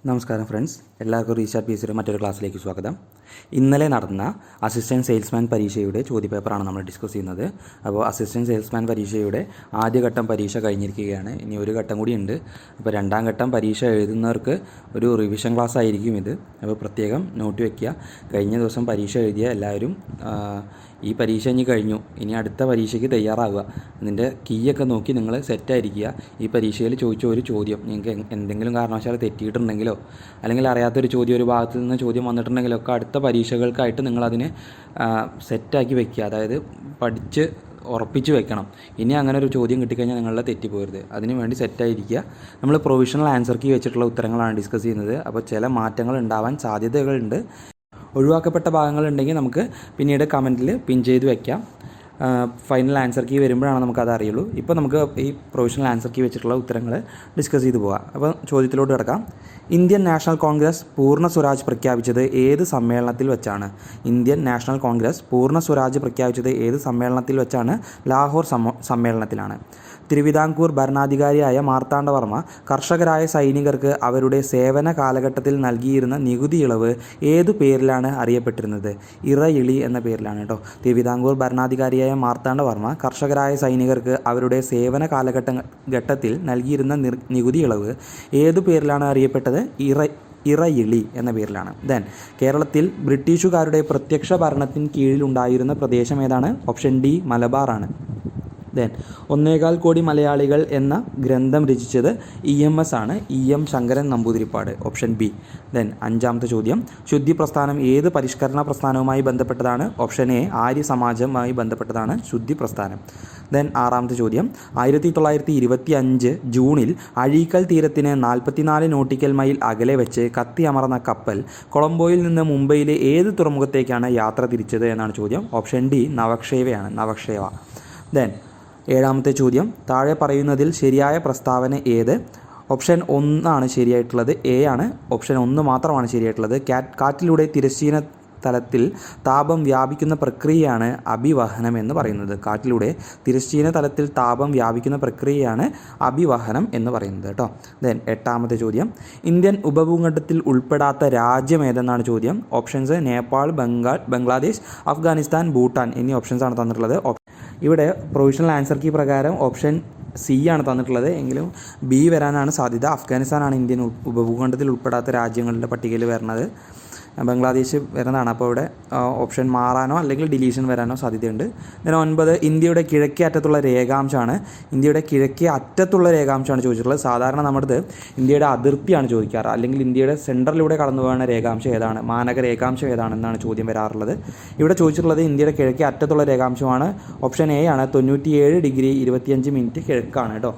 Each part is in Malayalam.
നമസ്കാരം ഫ്രണ്ട്സ്, എല്ലാവർക്കും റീസ്റ്റാർട്ട് PSCയുടെ മറ്റൊരു ക്ലാസ്സിലേക്ക് സ്വാഗതം. ഇന്നലെ നടന്ന അസിസ്റ്റൻറ്റ് സെയിൽസ്മാൻ പരീക്ഷയുടെ ചോദ്യപേപ്പറാണ് നമ്മൾ ഡിസ്കസ് ചെയ്യുന്നത്. അപ്പോൾ അസിസ്റ്റൻറ്റ് സെയിൽസ്മാൻ പരീക്ഷയുടെ ആദ്യഘട്ടം പരീക്ഷ കഴിഞ്ഞിരിക്കുകയാണ്. ഇനി ഒരു ഘട്ടം കൂടി ഉണ്ട്. അപ്പോൾ രണ്ടാം ഘട്ടം പരീക്ഷ എഴുതുന്നവർക്ക് ഒരു റിവിഷൻ ക്ലാസ് ആയിരിക്കും ഇത്. അപ്പോൾ പ്രത്യേകം നോട്ട് വയ്ക്കുക. കഴിഞ്ഞ ദിവസം പരീക്ഷ എഴുതിയ എല്ലാവരും ഈ പരീക്ഷ ഇനി കഴിഞ്ഞു, ഇനി അടുത്ത പരീക്ഷയ്ക്ക് തയ്യാറാവുക. ഇതിൻ്റെ കീയൊക്കെ നോക്കി നിങ്ങൾ സെറ്റായിരിക്കുക. ഈ പരീക്ഷയിൽ ചോദിച്ച ഒരു ചോദ്യം നിങ്ങൾക്ക് എന്തെങ്കിലും കാരണവശാൽ തെറ്റിയിട്ടുണ്ടെങ്കിലോ അല്ലെങ്കിൽ അറിയാത്തൊരു ചോദ്യം ഒരു ഭാഗത്തു നിന്ന് ചോദ്യം വന്നിട്ടുണ്ടെങ്കിലോ ഒക്കെ അടുത്ത പരീക്ഷകൾക്കായിട്ട് നിങ്ങളതിനെ സെറ്റാക്കി വെക്കുക. അതായത് പഠിച്ച് ഉറപ്പിച്ച് വെക്കണം. ഇനി അങ്ങനെ ഒരു ചോദ്യം കിട്ടിക്കഴിഞ്ഞാൽ നിങ്ങളുടെ തെറ്റിപ്പോരുത്. അതിന് വേണ്ടി സെറ്റായിരിക്കുക. നമ്മൾ പ്രൊവിഷണൽ ആൻസർ കീ വെച്ചിട്ടുള്ള ഉത്തരങ്ങളാണ് ഡിസ്കസ് ചെയ്യുന്നത്. അപ്പോൾ ചില മാറ്റങ്ങൾ ഉണ്ടാവാൻ സാധ്യതകളുണ്ട്. ഒഴിവാക്കപ്പെട്ട ഭാഗങ്ങളുണ്ടെങ്കിൽ നമുക്ക് പിന്നീട് കമൻറ്റിൽ പിൻ ചെയ്ത് വെക്കാം. ഫൈനൽ ആൻസർ കീ വരുമ്പോഴാണ് നമുക്കത് അറിയുള്ളൂ. ഇപ്പോൾ നമുക്ക് ഈ പ്രൊവിഷണൽ ആൻസർ കീ വെച്ചിട്ടുള്ള ഉത്തരങ്ങൾ ഡിസ്കസ് ചെയ്ത് പോകാം. അപ്പോൾ ചോദ്യത്തിലോട്ട് കിടക്കാം. ഇന്ത്യൻ നാഷണൽ കോൺഗ്രസ് പൂർണ്ണ സ്വരാജ് പ്രഖ്യാപിച്ചത് ഏത് സമ്മേളനത്തിൽ വെച്ചാണ്? ഇന്ത്യൻ നാഷണൽ കോൺഗ്രസ് പൂർണ്ണ സ്വരാജ് പ്രഖ്യാപിച്ചത് ഏത് സമ്മേളനത്തിൽ വെച്ചാണ്? ലാഹോർ സമ്മേളനത്തിലാണ്. തിരുവിതാംകൂർ ഭരണാധികാരിയായ മാർത്താണ്ഡവർമ്മ കർഷകരായ സൈനികർക്ക് അവരുടെ സേവന കാലഘട്ടത്തിൽ നൽകിയിരുന്ന നികുതി ഇളവ് ഏതു പേരിലാണ് അറിയപ്പെട്ടിരുന്നത്? ഇറയിളി എന്ന പേരിലാണ് കേട്ടോ. തിരുവിതാംകൂർ ഭരണാധികാരിയായ മാർത്താണ്ഡവർമ്മ കർഷകരായ സൈനികർക്ക് അവരുടെ സേവന കാലഘട്ടത്തിൽ നൽകിയിരുന്ന നികുതി ഇളവ് ഏതു പേരിലാണ് അറിയപ്പെട്ടത്? ഇറയിളി എന്ന പേരിലാണ്. കേരളത്തിൽ ബ്രിട്ടീഷുകാരുടെ പ്രത്യക്ഷ ഭരണത്തിന് കീഴിലുണ്ടായിരുന്ന പ്രദേശം ഏതാണ്? Option D മലബാറാണ്. 1.25 കോടി മലയാളികൾ എന്ന ഗ്രന്ഥം രചിച്ചത് EMS ആണ്. EM Sankaran Namboodiripad. Option B. അഞ്ചാമത്തെ ചോദ്യം, ശുദ്ധി പ്രസ്ഥാനം ഏത് പരിഷ്കരണ പ്രസ്ഥാനവുമായി ബന്ധപ്പെട്ടതാണ്? ഓപ്ഷൻ എ ആര്യ സമാജവുമായി ബന്ധപ്പെട്ടതാണ് ശുദ്ധി പ്രസ്ഥാനം. ആറാമത്തെ ചോദ്യം, 1925 ജൂണിൽ അഴീക്കൽ തീരത്തിന് 44 നോട്ടിക്കൽ മൈൽ അകലെ വെച്ച് കത്തിയമർന്ന കപ്പൽ കൊളംബോയിൽ നിന്ന് മുംബൈയിലെ ഏത് തുറമുഖത്തേക്കാണ് യാത്ര തിരിച്ചത് എന്നാണ് ചോദ്യം. Option D നവക്ഷേവയാണ്. നവക്ഷേവ. ഏഴാമത്തെ ചോദ്യം, താഴെ പറയുന്നതിൽ ശരിയായ പ്രസ്താവന ഏത്? ഓപ്ഷൻ 1 ആണ് ശരിയായിട്ടുള്ളത്. എ ആണ്. ഓപ്ഷൻ 1 മാത്രമാണ് ശരിയായിട്ടുള്ളത്. കാറ്റിലൂടെ തിരശ്ചീന തലത്തിൽ താപം വ്യാപിക്കുന്ന പ്രക്രിയയാണ് അഭിവഹനം എന്ന് പറയുന്നത്. കാറ്റിലൂടെ തിരശ്ചീന തലത്തിൽ താപം വ്യാപിക്കുന്ന പ്രക്രിയയാണ് അഭിവഹനം എന്ന് പറയുന്നത് കേട്ടോ. എട്ടാമത്തെ ചോദ്യം, ഇന്ത്യൻ ഉപഭൂഖണ്ഡത്തിൽ ഉൾപ്പെടാത്ത രാജ്യം ഏതെന്നാണ് ചോദ്യം. ഓപ്ഷൻസ് നേപ്പാൾ, ബംഗ്ലാദേശ്, അഫ്ഗാനിസ്ഥാൻ, ഭൂട്ടാൻ എന്നീ ഓപ്ഷൻസ് ആണ് തന്നിട്ടുള്ളത്. ഇവിടെ പ്രൊവിഷണൽ ആൻസർ കീ പ്രകാരം ഓപ്ഷൻ സി ആണ് തന്നിട്ടുള്ളത്. എങ്കിലും ബി വരാനാണ് സാധ്യത. അഫ്ഗാനിസ്ഥാനാണ് ഇന്ത്യൻ ഉപഭൂഖണ്ഡത്തിൽ ഉൾപ്പെടാത്ത രാജ്യങ്ങളുടെ പട്ടികയിൽ വരുന്നത്. ബംഗ്ലാദേശ് വരുന്നതാണ്. അപ്പോൾ ഇവിടെ ഓപ്ഷൻ മാറാനോ അല്ലെങ്കിൽ ഡിലീഷൻ വരാനോ സാധ്യതയുണ്ട്. 9, ഇന്ത്യയുടെ കിഴക്കേ അറ്റത്തുള്ള രേഖാംശമാണ്. ഇന്ത്യയുടെ കിഴക്കേ അറ്റത്തുള്ള രേഖാംശമാണ് ചോദിച്ചിട്ടുള്ളത്. സാധാരണ നമ്മുടെ ഇന്ത്യയുടെ അതിർത്തിയാണ് ചോദിക്കാറ്, അല്ലെങ്കിൽ ഇന്ത്യയുടെ സെൻറ്ററിലൂടെ കടന്നു പോകുന്ന രേഖാംശം ഏതാണ്, മാനക രേഖാംശം ഏതാണെന്നാണ് ചോദ്യം വരാറുള്ളത്. ഇവിടെ ചോദിച്ചിട്ടുള്ളത് ഇന്ത്യയുടെ കിഴക്കേ അറ്റത്തുള്ള രേഖാംശമാണ്. ഓപ്ഷൻ എ ആണ്. 97 ഡിഗ്രി 25 മിനിറ്റ് കിഴക്കാണ് കേട്ടോ.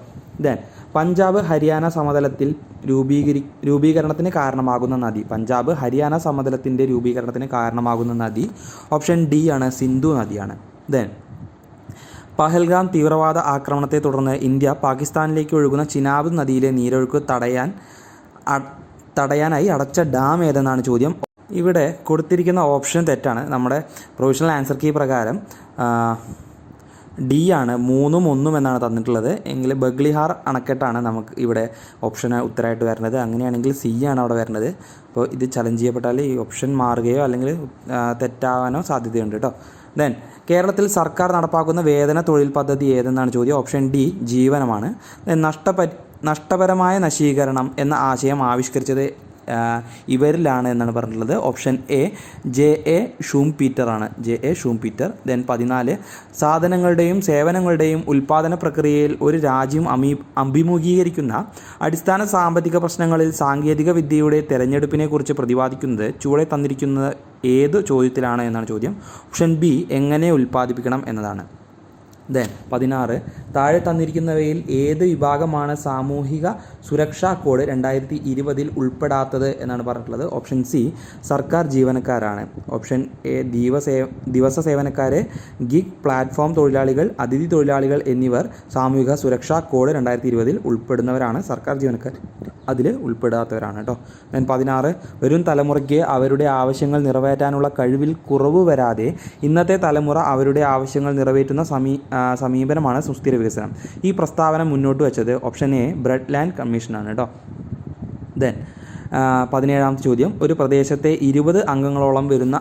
പഞ്ചാബ് ഹരിയാന സമതലത്തിൽ രൂപീകരണത്തിന് കാരണമാകുന്ന നദി. പഞ്ചാബ് ഹരിയാന സമതലത്തിൻ്റെ രൂപീകരണത്തിന് കാരണമാകുന്ന നദി ഓപ്ഷൻ ഡി ആണ്. സിന്ധു നദിയാണ്. പഹൽഗാം തീവ്രവാദ ആക്രമണത്തെ തുടർന്ന് ഇന്ത്യ പാകിസ്ഥാനിലേക്ക് ഒഴുകുന്ന ചിനാബ് നദിയിലെ നീരൊഴുക്ക് തടയാനായി അടച്ച ഡാം ഏതെന്നാണ് ചോദ്യം. ഇവിടെ കൊടുത്തിരിക്കുന്ന ഓപ്ഷൻ തെറ്റാണ്. നമ്മുടെ പ്രൊവിഷണൽ ആൻസർ കീ പ്രകാരം ഡി ആണ്. 3ഉം 1ഉം എന്നാണ് തന്നിട്ടുള്ളത്. എങ്കിൽ ബഗ്ലിഹാർ അണക്കെട്ടാണ് നമുക്ക് ഇവിടെ ഓപ്ഷന് ഉത്തരമായിട്ട് വരുന്നത്. അങ്ങനെയാണെങ്കിൽ സി ആണ് അവിടെ വരുന്നത്. അപ്പോൾ ഇത് ചലഞ്ച് ചെയ്യപ്പെട്ടാൽ ഈ ഓപ്ഷൻ മാറുകയോ അല്ലെങ്കിൽ തെറ്റാവാനോ സാധ്യതയുണ്ട് കേട്ടോ. കേരളത്തിൽ സർക്കാർ നടപ്പാക്കുന്ന വേതന തൊഴിൽ പദ്ധതി ഏതെന്നാണ് ചോദ്യം. Option D ജീവനമാണ്. നഷ്ടപരമായ നശീകരണം എന്ന ആശയം ആവിഷ്കരിച്ചത് ഇവരിലാണ് എന്നാണ് പറഞ്ഞിട്ടുള്ളത്. ഓപ്ഷൻ എ JA ഷൂംപീറ്റർ ആണ്. JA ഷൂംപീറ്റർ. 14, സാധനങ്ങളുടെയും സേവനങ്ങളുടെയും ഉൽപ്പാദന പ്രക്രിയയിൽ ഒരു രാജ്യം അഭിമുഖീകരിക്കുന്ന അടിസ്ഥാന സാമ്പത്തിക പ്രശ്നങ്ങളിൽ സാങ്കേതിക വിദ്യയുടെ തെരഞ്ഞെടുപ്പിനെക്കുറിച്ച് പ്രതിപാദിക്കുന്നത് ചുവടെ തന്നിരിക്കുന്നത് ഏത് ചോദ്യത്തിലാണ് എന്നാണ് ചോദ്യം. ഓപ്ഷൻ ബി എങ്ങനെ ഉൽപ്പാദിപ്പിക്കണം എന്നതാണ്. 16, താഴെ തന്നിരിക്കുന്നവയിൽ ഏത് വിഭാഗമാണ് സാമൂഹിക സുരക്ഷാ കോഡ് 2020 ഉൾപ്പെടാത്തത് എന്നാണ് പറഞ്ഞിട്ടുള്ളത്. ഓപ്ഷൻ സി സർക്കാർ ജീവനക്കാരാണ്. ഓപ്ഷൻ എ ദിവസ സേവനക്കാർ, ഗിഗ് പ്ലാറ്റ്ഫോം തൊഴിലാളികൾ, അതിഥി തൊഴിലാളികൾ എന്നിവർ സാമൂഹിക സുരക്ഷാ കോഡ് 2020 ഉൾപ്പെടുന്നവരാണ്. സർക്കാർ ജീവനക്കാർ അതിൽ ഉൾപ്പെടാത്തവരാണ് കേട്ടോ. 16, വരും തലമുറയ്ക്ക് അവരുടെ ആവശ്യങ്ങൾ നിറവേറ്റാനുള്ള കഴിവിൽ കുറവ് വരാതെ ഇന്നത്തെ തലമുറ അവരുടെ ആവശ്യങ്ങൾ നിറവേറ്റുന്ന സമീപനമാണ് സുസ്ഥിര വികസനം. ഈ പ്രസ്താവന മുന്നോട്ട് വെച്ചത് ഓപ്ഷൻ എ ബ്രെഡ് ലാൻഡ് കമ്മീഷനാണ് കേട്ടോ. 17ാമത്തെ ചോദ്യം, ഒരു പ്രദേശത്തെ 20 അംഗങ്ങളോളം വരുന്ന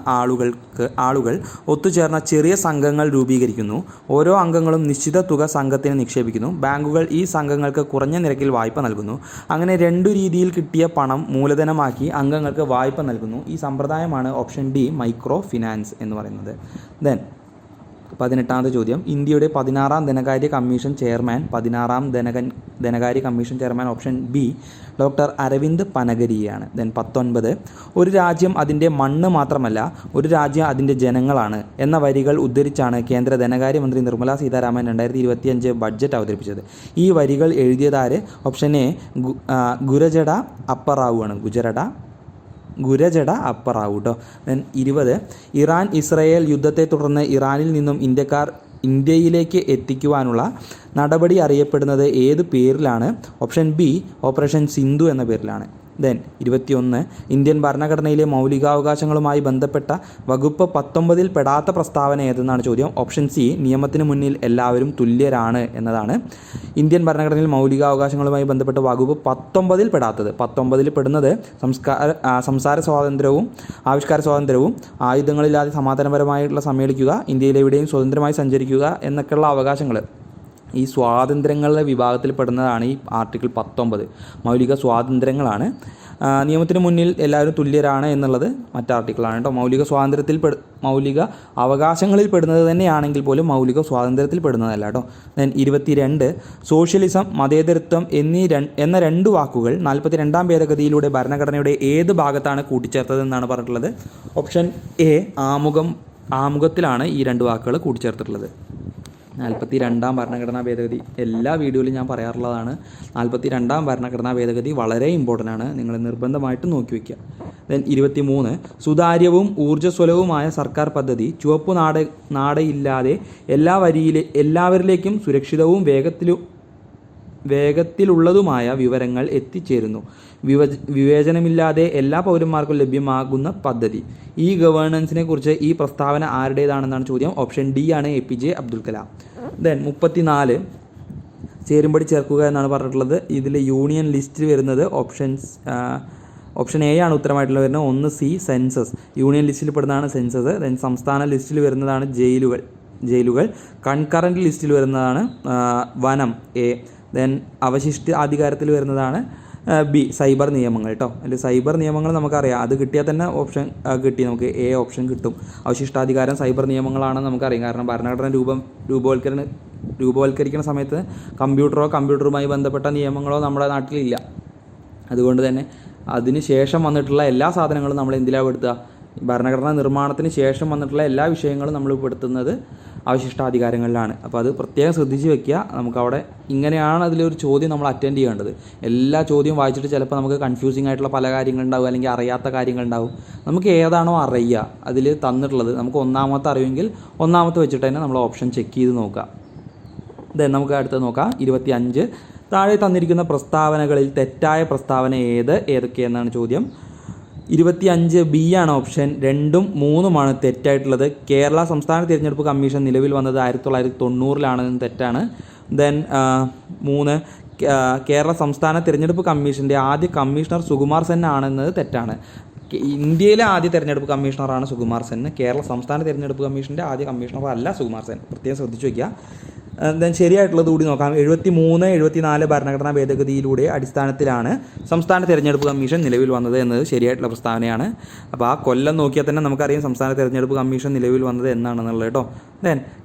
ആളുകൾ ഒത്തുചേർന്ന ചെറിയ സംഘങ്ങൾ രൂപീകരിക്കുന്നു. ഓരോ അംഗങ്ങളും നിശ്ചിത തുക സംഘത്തിന് നിക്ഷേപിക്കുന്നു. ബാങ്കുകൾ ഈ സംഘങ്ങൾക്ക് കുറഞ്ഞ നിരക്കിൽ വായ്പ നൽകുന്നു. അങ്ങനെ 2 രീതിയിൽ കിട്ടിയ പണം മൂലധനമാക്കി അംഗങ്ങൾക്ക് വായ്പ നൽകുന്നു. ഈ സമ്പ്രദായമാണ് ഓപ്ഷൻ ഡി മൈക്രോ ഫിനാൻസ് എന്ന് പറയുന്നത്. 18ാമത്തെ ചോദ്യം, ഇന്ത്യയുടെ 16ാം ധനകാര്യ commission chairman option B doctor Arvind പനഗരിയാണ്. 19, ഒരു രാജ്യം അതിൻ്റെ മണ്ണ് മാത്രമല്ല, ഒരു രാജ്യം അതിൻ്റെ ജനങ്ങളാണ് എന്ന വരികൾ ഉദ്ധരിച്ചാണ് കേന്ദ്ര ധനകാര്യമന്ത്രി നിർമ്മല സീതാരാമൻ 2025 ബഡ്ജറ്റ് അവതരിപ്പിച്ചത്. ഈ വരികൾ എഴുതിയതാര്? ഓപ്ഷൻ എ ഗുരജട അപ്പറാവു ആണ്. ഗുരജട അപ്പറാവു കേട്ടോ. 20, ഇറാൻ ഇസ്രയേൽ യുദ്ധത്തെ തുടർന്ന് ഇറാനിൽ നിന്നും ഇന്ത്യയിലേക്ക് എത്തിക്കുവാനുള്ള നടപടി അറിയപ്പെടുന്നത് ഏത് പേരിലാണ്? ഓപ്ഷൻ ബി ഓപ്പറേഷൻ സിന്ധു എന്ന പേരിലാണ്. 21, ഇന്ത്യൻ ഭരണഘടനയിലെ മൗലികാവകാശങ്ങളുമായി ബന്ധപ്പെട്ട വകുപ്പ് 19 പെടാത്ത പ്രസ്താവന ഏതെന്നാണ് ചോദ്യം. ഓപ്ഷൻ സി നിയമത്തിന് മുന്നിൽ എല്ലാവരും തുല്യരാണ് എന്നതാണ്. ഇന്ത്യൻ ഭരണഘടനയിൽ മൗലികാവകാശങ്ങളുമായി ബന്ധപ്പെട്ട വകുപ്പ് 19 പെടാത്തത്. 19 പെടുന്നത് സംസാര സ്വാതന്ത്ര്യവും ആവിഷ്കാര സ്വാതന്ത്ര്യവും, ആയുധങ്ങളില്ലാതെ സമാധാനപരമായിട്ടുള്ള സമ്മേളിക്കുക, ഇന്ത്യയിലെവിടെയും സ്വതന്ത്രമായി സഞ്ചരിക്കുക എന്നൊക്കെയുള്ള അവകാശങ്ങൾ ഈ സ്വാതന്ത്ര്യങ്ങളുടെ വിഭാഗത്തിൽ പെടുന്നതാണ് ഈ ആർട്ടിക്കിൾ 19. മൗലിക സ്വാതന്ത്ര്യങ്ങളാണ്. നിയമത്തിന് മുന്നിൽ എല്ലാവരും തുല്യരാണ് എന്നുള്ളത് മറ്റ് ആർട്ടിക്കിളാണ് കേട്ടോ. മൗലിക അവകാശങ്ങളിൽ പെടുന്നത് തന്നെയാണെങ്കിൽ പോലും മൗലിക സ്വാതന്ത്ര്യത്തിൽ പെടുന്നതല്ല കേട്ടോ. 22, സോഷ്യലിസം, മതേതരത്വം എന്ന 2 വാക്കുകൾ 42ാം ഭേദഗതിയിലൂടെ ഭരണഘടനയുടെ ഏത് ഭാഗത്താണ് കൂട്ടിച്ചേർത്തതെന്നാണ് പറഞ്ഞിട്ടുള്ളത്? ഓപ്ഷൻ എ ആമുഖത്തിലാണ് ഈ 2 വാക്കുകൾ കൂട്ടിച്ചേർത്തിട്ടുള്ളത്. 42ാം ഭരണഘടനാ ഭേദഗതി എല്ലാ വീഡിയോയിലും ഞാൻ പറയാറുള്ളതാണ്. 42ാം ഭരണഘടനാ ഭേദഗതി വളരെ ഇമ്പോർട്ടൻ്റ് ആണ്, നിങ്ങൾ നിർബന്ധമായിട്ട് നോക്കി വയ്ക്കുക. 23, സുതാര്യവും ഊർജ്ജസ്വലവുമായ സർക്കാർ പദ്ധതി ചുവപ്പ് നാടയില്ലാതെ എല്ലാവരിലേക്കും സുരക്ഷിതവും വേഗത്തിലുള്ളതുമായ വിവരങ്ങൾ എത്തിച്ചേരുന്നു. വിവേചനമില്ലാതെ എല്ലാ പൗരന്മാർക്കും ലഭ്യമാകുന്ന പദ്ധതി. ഈ ഗവേണൻസിനെ കുറിച്ച് ഈ പ്രസ്താവന ആരുടേതാണെന്നാണ് ചോദ്യം. ഓപ്ഷൻ ഡി ആണ് APJ അബ്ദുൽ കലാം. 34, ചേരുംപടി ചേർക്കുക എന്നാണ് പറഞ്ഞിട്ടുള്ളത്. ഇതിൽ യൂണിയൻ ലിസ്റ്റിൽ വരുന്നത് ഓപ്ഷൻ എ ആണ് ഉത്തരമായിട്ടുള്ള വരുന്നത്. 1 സി സെൻസസ്, യൂണിയൻ ലിസ്റ്റിൽ പെടുന്നതാണ് സെൻസസ്. സംസ്ഥാന ലിസ്റ്റിൽ വരുന്നതാണ് ജയിലുകൾ. കൺകറൻറ്റ് ലിസ്റ്റിൽ വരുന്നതാണ് വനം എ. അവശിഷ്ട അധികാരത്തിൽ വരുന്നതാണ് ബി സൈബർ നിയമങ്ങൾ കേട്ടോ. അതിൽ സൈബർ നിയമങ്ങൾ നമുക്കറിയാം, അത് കിട്ടിയാൽ തന്നെ ഓപ്ഷൻ കിട്ടി, നമുക്ക് എ ഓപ്ഷൻ കിട്ടും. അവശിഷ്ടാധികാരം സൈബർ നിയമങ്ങളാണെന്ന് നമുക്കറിയാം. കാരണം ഭരണഘടന രൂപവൽക്കരിക്കുന്ന സമയത്ത് കമ്പ്യൂട്ടറുമായി ബന്ധപ്പെട്ട നിയമങ്ങളോ നമ്മുടെ നാട്ടിലില്ല. അതുകൊണ്ട് തന്നെ അതിന് ശേഷം വന്നിട്ടുള്ള എല്ലാ സാധനങ്ങളും നമ്മൾ എന്തിലാണ് പെടുത്തുക? ഭരണഘടനാ നിർമ്മാണത്തിന് ശേഷം വന്നിട്ടുള്ള എല്ലാ വിഷയങ്ങളും നമ്മൾ പെടുത്തുന്നത് അവശിഷ്ടാധികാരങ്ങളിലാണ്. അപ്പോൾ അത് പ്രത്യേകം ശ്രദ്ധിച്ച് വെക്കുക. നമുക്കവിടെ ഇങ്ങനെയാണ് അതിലൊരു ചോദ്യം നമ്മൾ അറ്റൻഡ് ചെയ്യേണ്ടത്. എല്ലാ ചോദ്യവും വായിച്ചിട്ട് ചിലപ്പോൾ നമുക്ക് കൺഫ്യൂസിങ് ആയിട്ടുള്ള പല കാര്യങ്ങളുണ്ടാവും, അല്ലെങ്കിൽ അറിയാത്ത കാര്യങ്ങളുണ്ടാവും. നമുക്ക് ഏതാണോ അറിയുക അതിൽ തന്നിട്ടുള്ളത്, നമുക്ക് ഒന്നാമത്തെ അറിയുമെങ്കിൽ ഒന്നാമത്തെ വെച്ചിട്ട് തന്നെ നമ്മൾ ഓപ്ഷൻ ചെക്ക് ചെയ്ത് നോക്കുക. നമുക്ക് അടുത്ത് നോക്കാം. 25, താഴെ തന്നിരിക്കുന്ന പ്രസ്താവനകളിൽ തെറ്റായ പ്രസ്താവന ഏതൊക്കെയെന്നാണ് ചോദ്യം. 25 ബി ആണ് ഓപ്ഷൻ. 2ഉം 3ഉമാണ് തെറ്റായിട്ടുള്ളത്. കേരള സംസ്ഥാന തിരഞ്ഞെടുപ്പ് കമ്മീഷൻ നിലവിൽ വന്നത് 1990-ലാണെന്ന് തെറ്റാണ്. 3 കേരള സംസ്ഥാന തിരഞ്ഞെടുപ്പ് കമ്മീഷൻ്റെ ആദ്യ കമ്മീഷണർ സുകുമാർ സെൻ ആണെന്നത് തെറ്റാണ്. ഇന്ത്യയിലെ ആദ്യ തിരഞ്ഞെടുപ്പ് കമ്മീഷണറാണ് സുകുമാർ സെൻ. കേരള സംസ്ഥാന തിരഞ്ഞെടുപ്പ് കമ്മീഷൻ്റെ ആദ്യ കമ്മീഷണർ അല്ല സുകുമാർ സെൻ. പ്രത്യേകം ശ്രദ്ധിച്ചു വയ്ക്കുക. ശരിയായിട്ടുള്ളത് കൂടി നോക്കാം. 73, 74 ഭരണഘടനാ ഭേദഗതിയിലൂടെ അടിസ്ഥാനത്തിലാണ് സംസ്ഥാന തിരഞ്ഞെടുപ്പ് കമ്മീഷൻ നിലവിൽ വന്നത് എന്നത് ശരിയായിട്ടുള്ള പ്രസ്താവനയാണ്. അപ്പോൾ ആ കൊല്ലം നോക്കിയാൽ തന്നെ നമുക്കറിയാം സംസ്ഥാന തിരഞ്ഞെടുപ്പ് കമ്മീഷൻ നിലവിൽ വന്നത് എന്നാണെന്നുള്ളത് കേട്ടോ.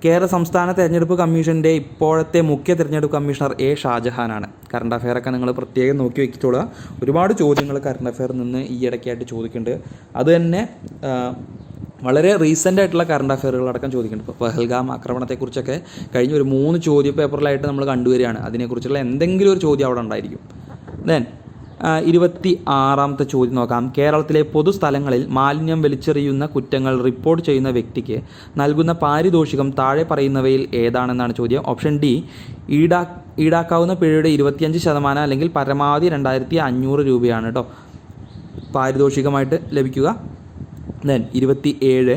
കേരള സംസ്ഥാന തിരഞ്ഞെടുപ്പ് കമ്മീഷൻ്റെ ഇപ്പോഴത്തെ മുഖ്യ തിരഞ്ഞെടുപ്പ് കമ്മീഷണർ A ഷാജഹാനാണ്. കറണ്ട് അഫെയറൊക്കെ നിങ്ങൾ പ്രത്യേകം നോക്കി വയ്ക്കിച്ചോളുക. ഒരുപാട് ചോദ്യങ്ങൾ കറണ്ട് അഫെയറിൽ നിന്ന് ഈ ഇടയ്ക്കായിട്ട് ചോദിക്കുന്നുണ്ട്. അത് തന്നെ വളരെ റീസെൻ്റ് ആയിട്ടുള്ള കറണ്ട് അഫെയറുകളടക്കം ചോദിക്കുന്നുണ്ട്. ഇപ്പോൾ പഹൽഗാം ആക്രമണത്തെക്കുറിച്ചൊക്കെ കഴിഞ്ഞ ഒരു 3 ചോദ്യ പേപ്പറിലായിട്ട് നമ്മൾ കണ്ടുവരികയാണ്. അതിനെക്കുറിച്ചുള്ള എന്തെങ്കിലും ഒരു ചോദ്യം അവിടെ ഉണ്ടായിരിക്കും. 26ാമത്തെ ചോദ്യം നോക്കാം. കേരളത്തിലെ പൊതുസ്ഥലങ്ങളിൽ മാലിന്യം വലിച്ചെറിയുന്ന കുറ്റങ്ങൾ റിപ്പോർട്ട് ചെയ്യുന്ന വ്യക്തിക്ക് നൽകുന്ന പാരിതോഷികം താഴെ പറയുന്നവയിൽ ഏതാണെന്നാണ് ചോദ്യം. ഓപ്ഷൻ ഡി ഈടാക്കാവുന്ന പിഴയുടെ 25% അല്ലെങ്കിൽ പരമാവധി 2500 രൂപയാണ് കേട്ടോ പാരിതോഷികമായിട്ട് ലഭിക്കുക. ദെൻ 27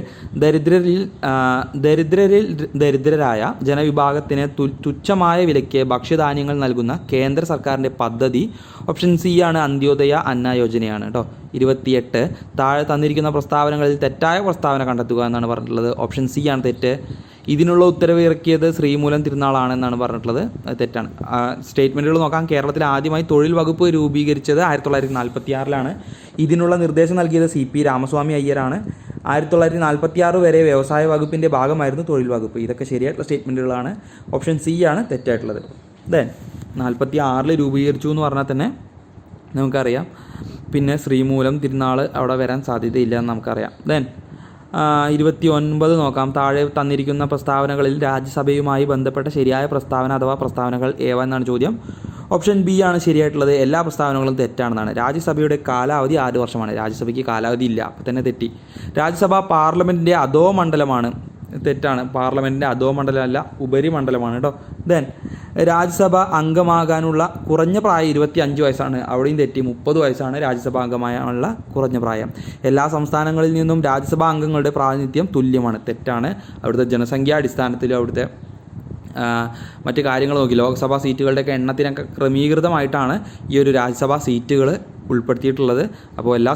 ദരിദ്രരായ ജനവിഭാഗത്തിന് തുച്ഛമായ വിലയ്ക്ക് ഭക്ഷ്യധാന്യങ്ങൾ നൽകുന്ന കേന്ദ്ര സർക്കാരിൻ്റെ പദ്ധതി ഓപ്ഷൻ സി ആണ് അന്ത്യോദയ അന്ന യോജനയാണ് കേട്ടോ. 28 താഴെ തന്നിരിക്കുന്ന പ്രസ്താവനകളിൽ തെറ്റായ പ്രസ്താവന കണ്ടെത്തുക എന്നാണ് പറഞ്ഞിട്ടുള്ളത്. ഓപ്ഷൻ സി ആണ് തെറ്റ്. ഇതിനുള്ള ഉത്തരവ് ഇറക്കിയത് ശ്രീമൂലം തിരുനാളാണെന്നാണ് പറഞ്ഞിട്ടുള്ളത്. അത് തെറ്റാണ്. സ്റ്റേറ്റ്മെൻറ്റുകൾ നോക്കാം. കേരളത്തിൽ ആദ്യമായി തൊഴിൽ വകുപ്പ് രൂപീകരിച്ചത് 1946 ഇതിനുള്ള നിർദ്ദേശം നൽകിയത് CP രാമസ്വാമി അയ്യരാണ്. 1946 വരെ വ്യവസായ വകുപ്പിൻ്റെ ഭാഗമായിരുന്നു തൊഴിൽ വകുപ്പ്. ഇതൊക്കെ ശരിയായിട്ടുള്ള സ്റ്റേറ്റ്മെൻറ്റുകളാണ്. ഓപ്ഷൻ സി ആണ് തെറ്റായിട്ടുള്ളത്. ദെൻ 1946 രൂപീകരിച്ചു എന്ന് പറഞ്ഞാൽ തന്നെ നമുക്കറിയാം. പിന്നെ ശ്രീമൂലം തിരുനാൾ അവിടെ വരാൻ സാധ്യതയില്ല എന്ന് നമുക്കറിയാം. ദെൻ 29 നോക്കാം. താഴെ തന്നിരിക്കുന്ന പ്രസ്താവനകളിൽ രാജ്യസഭയുമായി ബന്ധപ്പെട്ട ശരിയായ പ്രസ്താവന അഥവാ പ്രസ്താവനകൾ ഏവ എന്നാണ് ചോദ്യം. ഓപ്ഷൻ ബി ആണ് ശരിയായിട്ടുള്ളത്. എല്ലാ പ്രസ്താവനകളും തെറ്റാണെന്നാണ്. രാജ്യസഭയുടെ കാലാവധി 6 വർഷമാണ്. രാജ്യസഭയ്ക്ക് കാലാവധി ഇല്ല, അപ്പോൾ തന്നെ തെറ്റി. രാജ്യസഭ പാർലമെൻറ്റിൻ്റെ അധോമണ്ഡലമാണ്. തെറ്റാണ്. പാർലമെൻറ്റിൻ്റെ അധോമണ്ഡലമല്ല, ഉപരിമണ്ഡലമാണ് കേട്ടോ. ദെൻ രാജ്യസഭ അംഗമാകാനുള്ള കുറഞ്ഞ പ്രായം 25 വയസ്സാണ്. അവിടെയും തെറ്റി. 30 വയസ്സാണ് രാജ്യസഭ അംഗമാകാനുള്ള കുറഞ്ഞ പ്രായം. എല്ലാ സംസ്ഥാനങ്ങളിൽ നിന്നും രാജ്യസഭാ അംഗങ്ങളുടെ പ്രാതിനിധ്യം തുല്യമാണ്. തെറ്റാണ്. അവിടുത്തെ ജനസംഖ്യാ അടിസ്ഥാനത്തിലും അവിടുത്തെ മറ്റ് കാര്യങ്ങൾ നോക്കി ലോക്സഭാ സീറ്റുകളുടെയൊക്കെ എണ്ണത്തിനൊക്കെ ക്രമീകൃതമായിട്ടാണ് ഈ ഒരു രാജ്യസഭാ സീറ്റുകൾ ഉൾപ്പെടുത്തിയിട്ടുള്ളത്. അപ്പോൾ എല്ലാ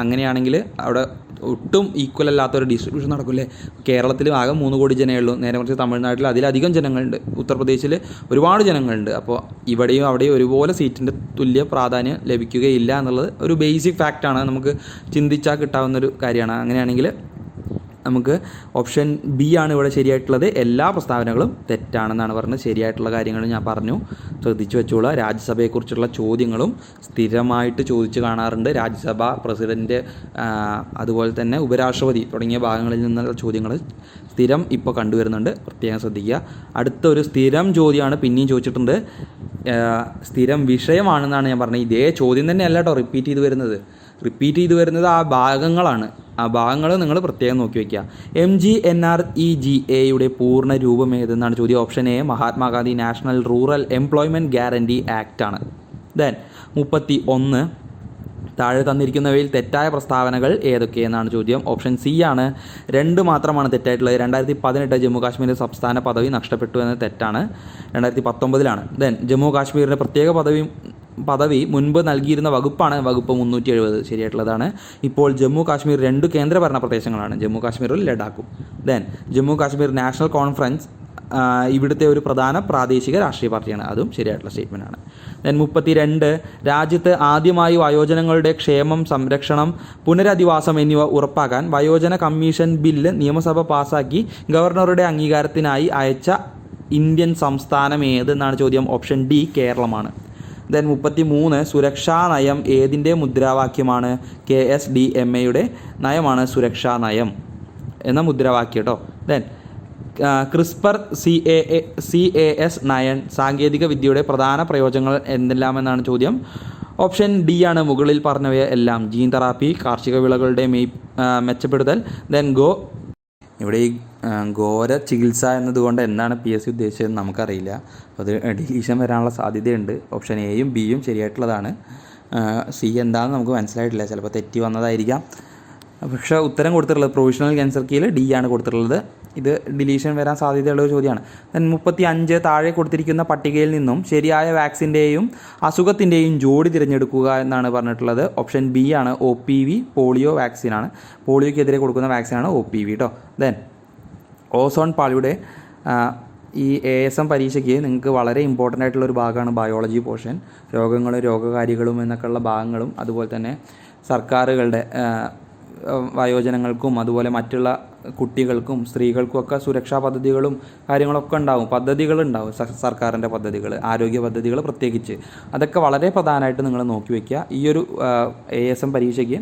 അങ്ങനെയാണെങ്കിൽ അവിടെ ഒട്ടും ഈക്വൽ അല്ലാത്തൊരു ഡിസ്ട്രിബ്യൂഷൻ നടക്കില്ലേ. കേരളത്തിൽ ആകെ 3 കോടി ജനമേ ഉള്ളൂ. നേരെ മറിച്ച് തമിഴ്നാട്ടിൽ അതിലധികം ജനങ്ങളുണ്ട്. ഉത്തർപ്രദേശിൽ ഒരുപാട് ജനങ്ങളുണ്ട്. അപ്പോൾ ഇവിടെയും അവിടെയും ഒരുപോലെ സീറ്റിൻ്റെ തുല്യ പ്രാധാന്യം ലഭിക്കുകയില്ല എന്നുള്ളത് ഒരു ബേസിക് ഫാക്റ്റാണ്. നമുക്ക് ചിന്തിച്ചാൽ കിട്ടാവുന്നൊരു കാര്യമാണ്. അങ്ങനെയാണെങ്കിൽ നമുക്ക് ഓപ്ഷൻ ബി ആണ് ഇവിടെ ശരിയായിട്ടുള്ളത്. എല്ലാ പ്രസ്താവനകളും തെറ്റാണെന്നാണ് പറഞ്ഞത്. ശരിയായിട്ടുള്ള കാര്യങ്ങൾ ഞാൻ പറഞ്ഞു, ശ്രദ്ധിച്ചു വെച്ചോളൂ. രാജ്യസഭയെക്കുറിച്ചുള്ള ചോദ്യങ്ങളും സ്ഥിരമായിട്ട് ചോദിച്ച് കാണാറുണ്ട്. രാജ്യസഭ പ്രസിഡൻറ്റ്, അതുപോലെ തന്നെ ഉപരാഷ്ട്രപതി തുടങ്ങിയ ഭാഗങ്ങളിൽ നിന്നുള്ള ചോദ്യങ്ങൾ സ്ഥിരം ഇപ്പോൾ കണ്ടുവരുന്നുണ്ട്. പ്രത്യേകം ശ്രദ്ധിക്കുക. അടുത്തൊരു സ്ഥിരം ചോദ്യമാണ്, പിന്നെയും ചോദിച്ചിട്ടുണ്ട്. സ്ഥിരം വിഷയമാണെന്നാണ് ഞാൻ പറഞ്ഞത്. ഇതേ ചോദ്യം തന്നെയല്ല കേട്ടോ റിപ്പീറ്റ് ചെയ്ത് വരുന്നത് ആ ഭാഗങ്ങളാണ്. ആ ഭാഗങ്ങൾ നിങ്ങൾ പ്രത്യേകം നോക്കി വയ്ക്കുക. MGNREGA പൂർണ്ണ രൂപം ഏതെന്നാണ് ചോദ്യം. Option A Mahatma Gandhi national rural employment guarantee act ആണ്. ദെൻ 31 താഴെ തന്നിരിക്കുന്നവയിൽ തെറ്റായ പ്രസ്താവനകൾ ഏതൊക്കെയെന്നാണ് ചോദ്യം. ഓപ്ഷൻ സി ആണ്. 2 മാത്രമാണ് തെറ്റായിട്ടുള്ളത്. 2018 ജമ്മു കാശ്മീർ സംസ്ഥാന പദവി നഷ്ടപ്പെട്ടു എന്നത് തെറ്റാണ്. 2019 ദെൻ ജമ്മു കാശ്മീരിൻ്റെ പ്രത്യേക പദവി മുൻപ് നൽകിയിരുന്ന വകുപ്പാണ് വകുപ്പ് 370. ശരിയായിട്ടുള്ളതാണ്. ഇപ്പോൾ ജമ്മു കാശ്മീർ 2 കേന്ദ്രഭരണ പ്രദേശങ്ങളാണ്, ജമ്മു കാശ്മീരും ലഡാക്കും. ദെൻ ജമ്മു കാശ്മീർ നാഷണൽ കോൺഫറൻസ് ഇവിടുത്തെ ഒരു പ്രധാന പ്രാദേശിക രാഷ്ട്രീയ പാർട്ടിയാണ്. അതും ശരിയായിട്ടുള്ള സ്റ്റേറ്റ്മെൻറ്റാണ്. ദെൻ 32 രാജ്യത്ത് ആദ്യമായി വയോജനങ്ങളുടെ ക്ഷേമം, സംരക്ഷണം, പുനരധിവാസം എന്നിവ ഉറപ്പാക്കാൻ വയോജന കമ്മീഷൻ ബില്ല് നിയമസഭ പാസാക്കി ഗവർണറുടെ അംഗീകാരത്തിനായി അയച്ച ഇന്ത്യൻ സംസ്ഥാനം ഏതെന്നാണ് ചോദ്യം. ഓപ്ഷൻ ഡി കേരളമാണ്. ദെൻ 33 സുരക്ഷാ നയം ഏതിൻ്റെ മുദ്രാവാക്യമാണ്. KSDMA നയമാണ് സുരക്ഷാ നയം എന്ന മുദ്രാവാക്യം കേട്ടോ. ദെൻ CRISPR CAS നയം സാങ്കേതിക വിദ്യയുടെ പ്രധാന പ്രയോജനങ്ങൾ എന്തെല്ലാമെന്നാണ് ചോദ്യം. ഓപ്ഷൻ ഡി ആണ് മുകളിൽ പറഞ്ഞവയെ എല്ലാം. ജീൻ തെറാപ്പി, കാർഷിക വിളകളുടെ മെച്ചപ്പെടുത്തൽ. ദെൻ ഇവിടെ ഈ ഘോര ചികിത്സ എന്നതുകൊണ്ട് എന്താണ് PSC ഉദ്ദേശിച്ചതെന്ന് നമുക്കറിയില്ല. അത് ഡിലീഷൻ വരാനുള്ള സാധ്യതയുണ്ട്. ഓപ്ഷൻ എയും ബിയും ശരിയായിട്ടുള്ളതാണ്. സി എന്താണെന്ന് നമുക്ക് മനസ്സിലായിട്ടില്ല, ചിലപ്പോൾ തെറ്റി വന്നതായിരിക്കാം. പക്ഷേ ഉത്തരം കൊടുത്തിട്ടുള്ളത് പ്രൊവിഷണൽ ക്യാൻസർ കീയിൽ ഡി ആണ് കൊടുത്തിട്ടുള്ളത്. ഇത് ഡിലീഷൻ വരാൻ സാധ്യതയുള്ള ഒരു ചോദ്യമാണ്. ദെൻ 35 താഴെ കൊടുത്തിരിക്കുന്ന പട്ടികയിൽ നിന്നും ശരിയായ വാക്സിൻ്റെയും അസുഖത്തിൻ്റെയും ജോഡി തിരഞ്ഞെടുക്കുക എന്നാണ് പറഞ്ഞിട്ടുള്ളത്. ഓപ്ഷൻ ബി ആണ്. OPV പോളിയോ വാക്സിനാണ്. പോളിയോക്കെതിരെ കൊടുക്കുന്ന വാക്സിനാണ് OPV കേട്ടോ. ദെൻ ഓസോൺ പാളിയുടെ ഈ ASM പരീക്ഷയ്ക്ക് നിങ്ങൾക്ക് വളരെ ഇമ്പോർട്ടൻ്റ് ആയിട്ടുള്ളൊരു ഭാഗമാണ് ബയോളജി പോർഷൻ. രോഗങ്ങളും രോഗകാരികളും എന്നൊക്കെയുള്ള ഭാഗങ്ങളും അതുപോലെ തന്നെ സർക്കാരുകളുടെ വയോജനങ്ങൾക്കും അതുപോലെ മറ്റുള്ള കുട്ടികൾക്കും സ്ത്രീകൾക്കും ഒക്കെ സുരക്ഷാ പദ്ധതികളും കാര്യങ്ങളൊക്കെ ഉണ്ടാവും. പദ്ധതികളുണ്ടാവും, സർക്കാരിൻ്റെ പദ്ധതികൾ, ആരോഗ്യ പദ്ധതികൾ പ്രത്യേകിച്ച്. അതൊക്കെ വളരെ പ്രധാനമായിട്ട് നിങ്ങൾ നോക്കി വയ്ക്കുക. ഈ ഒരു ASM പരീക്ഷയ്ക്ക്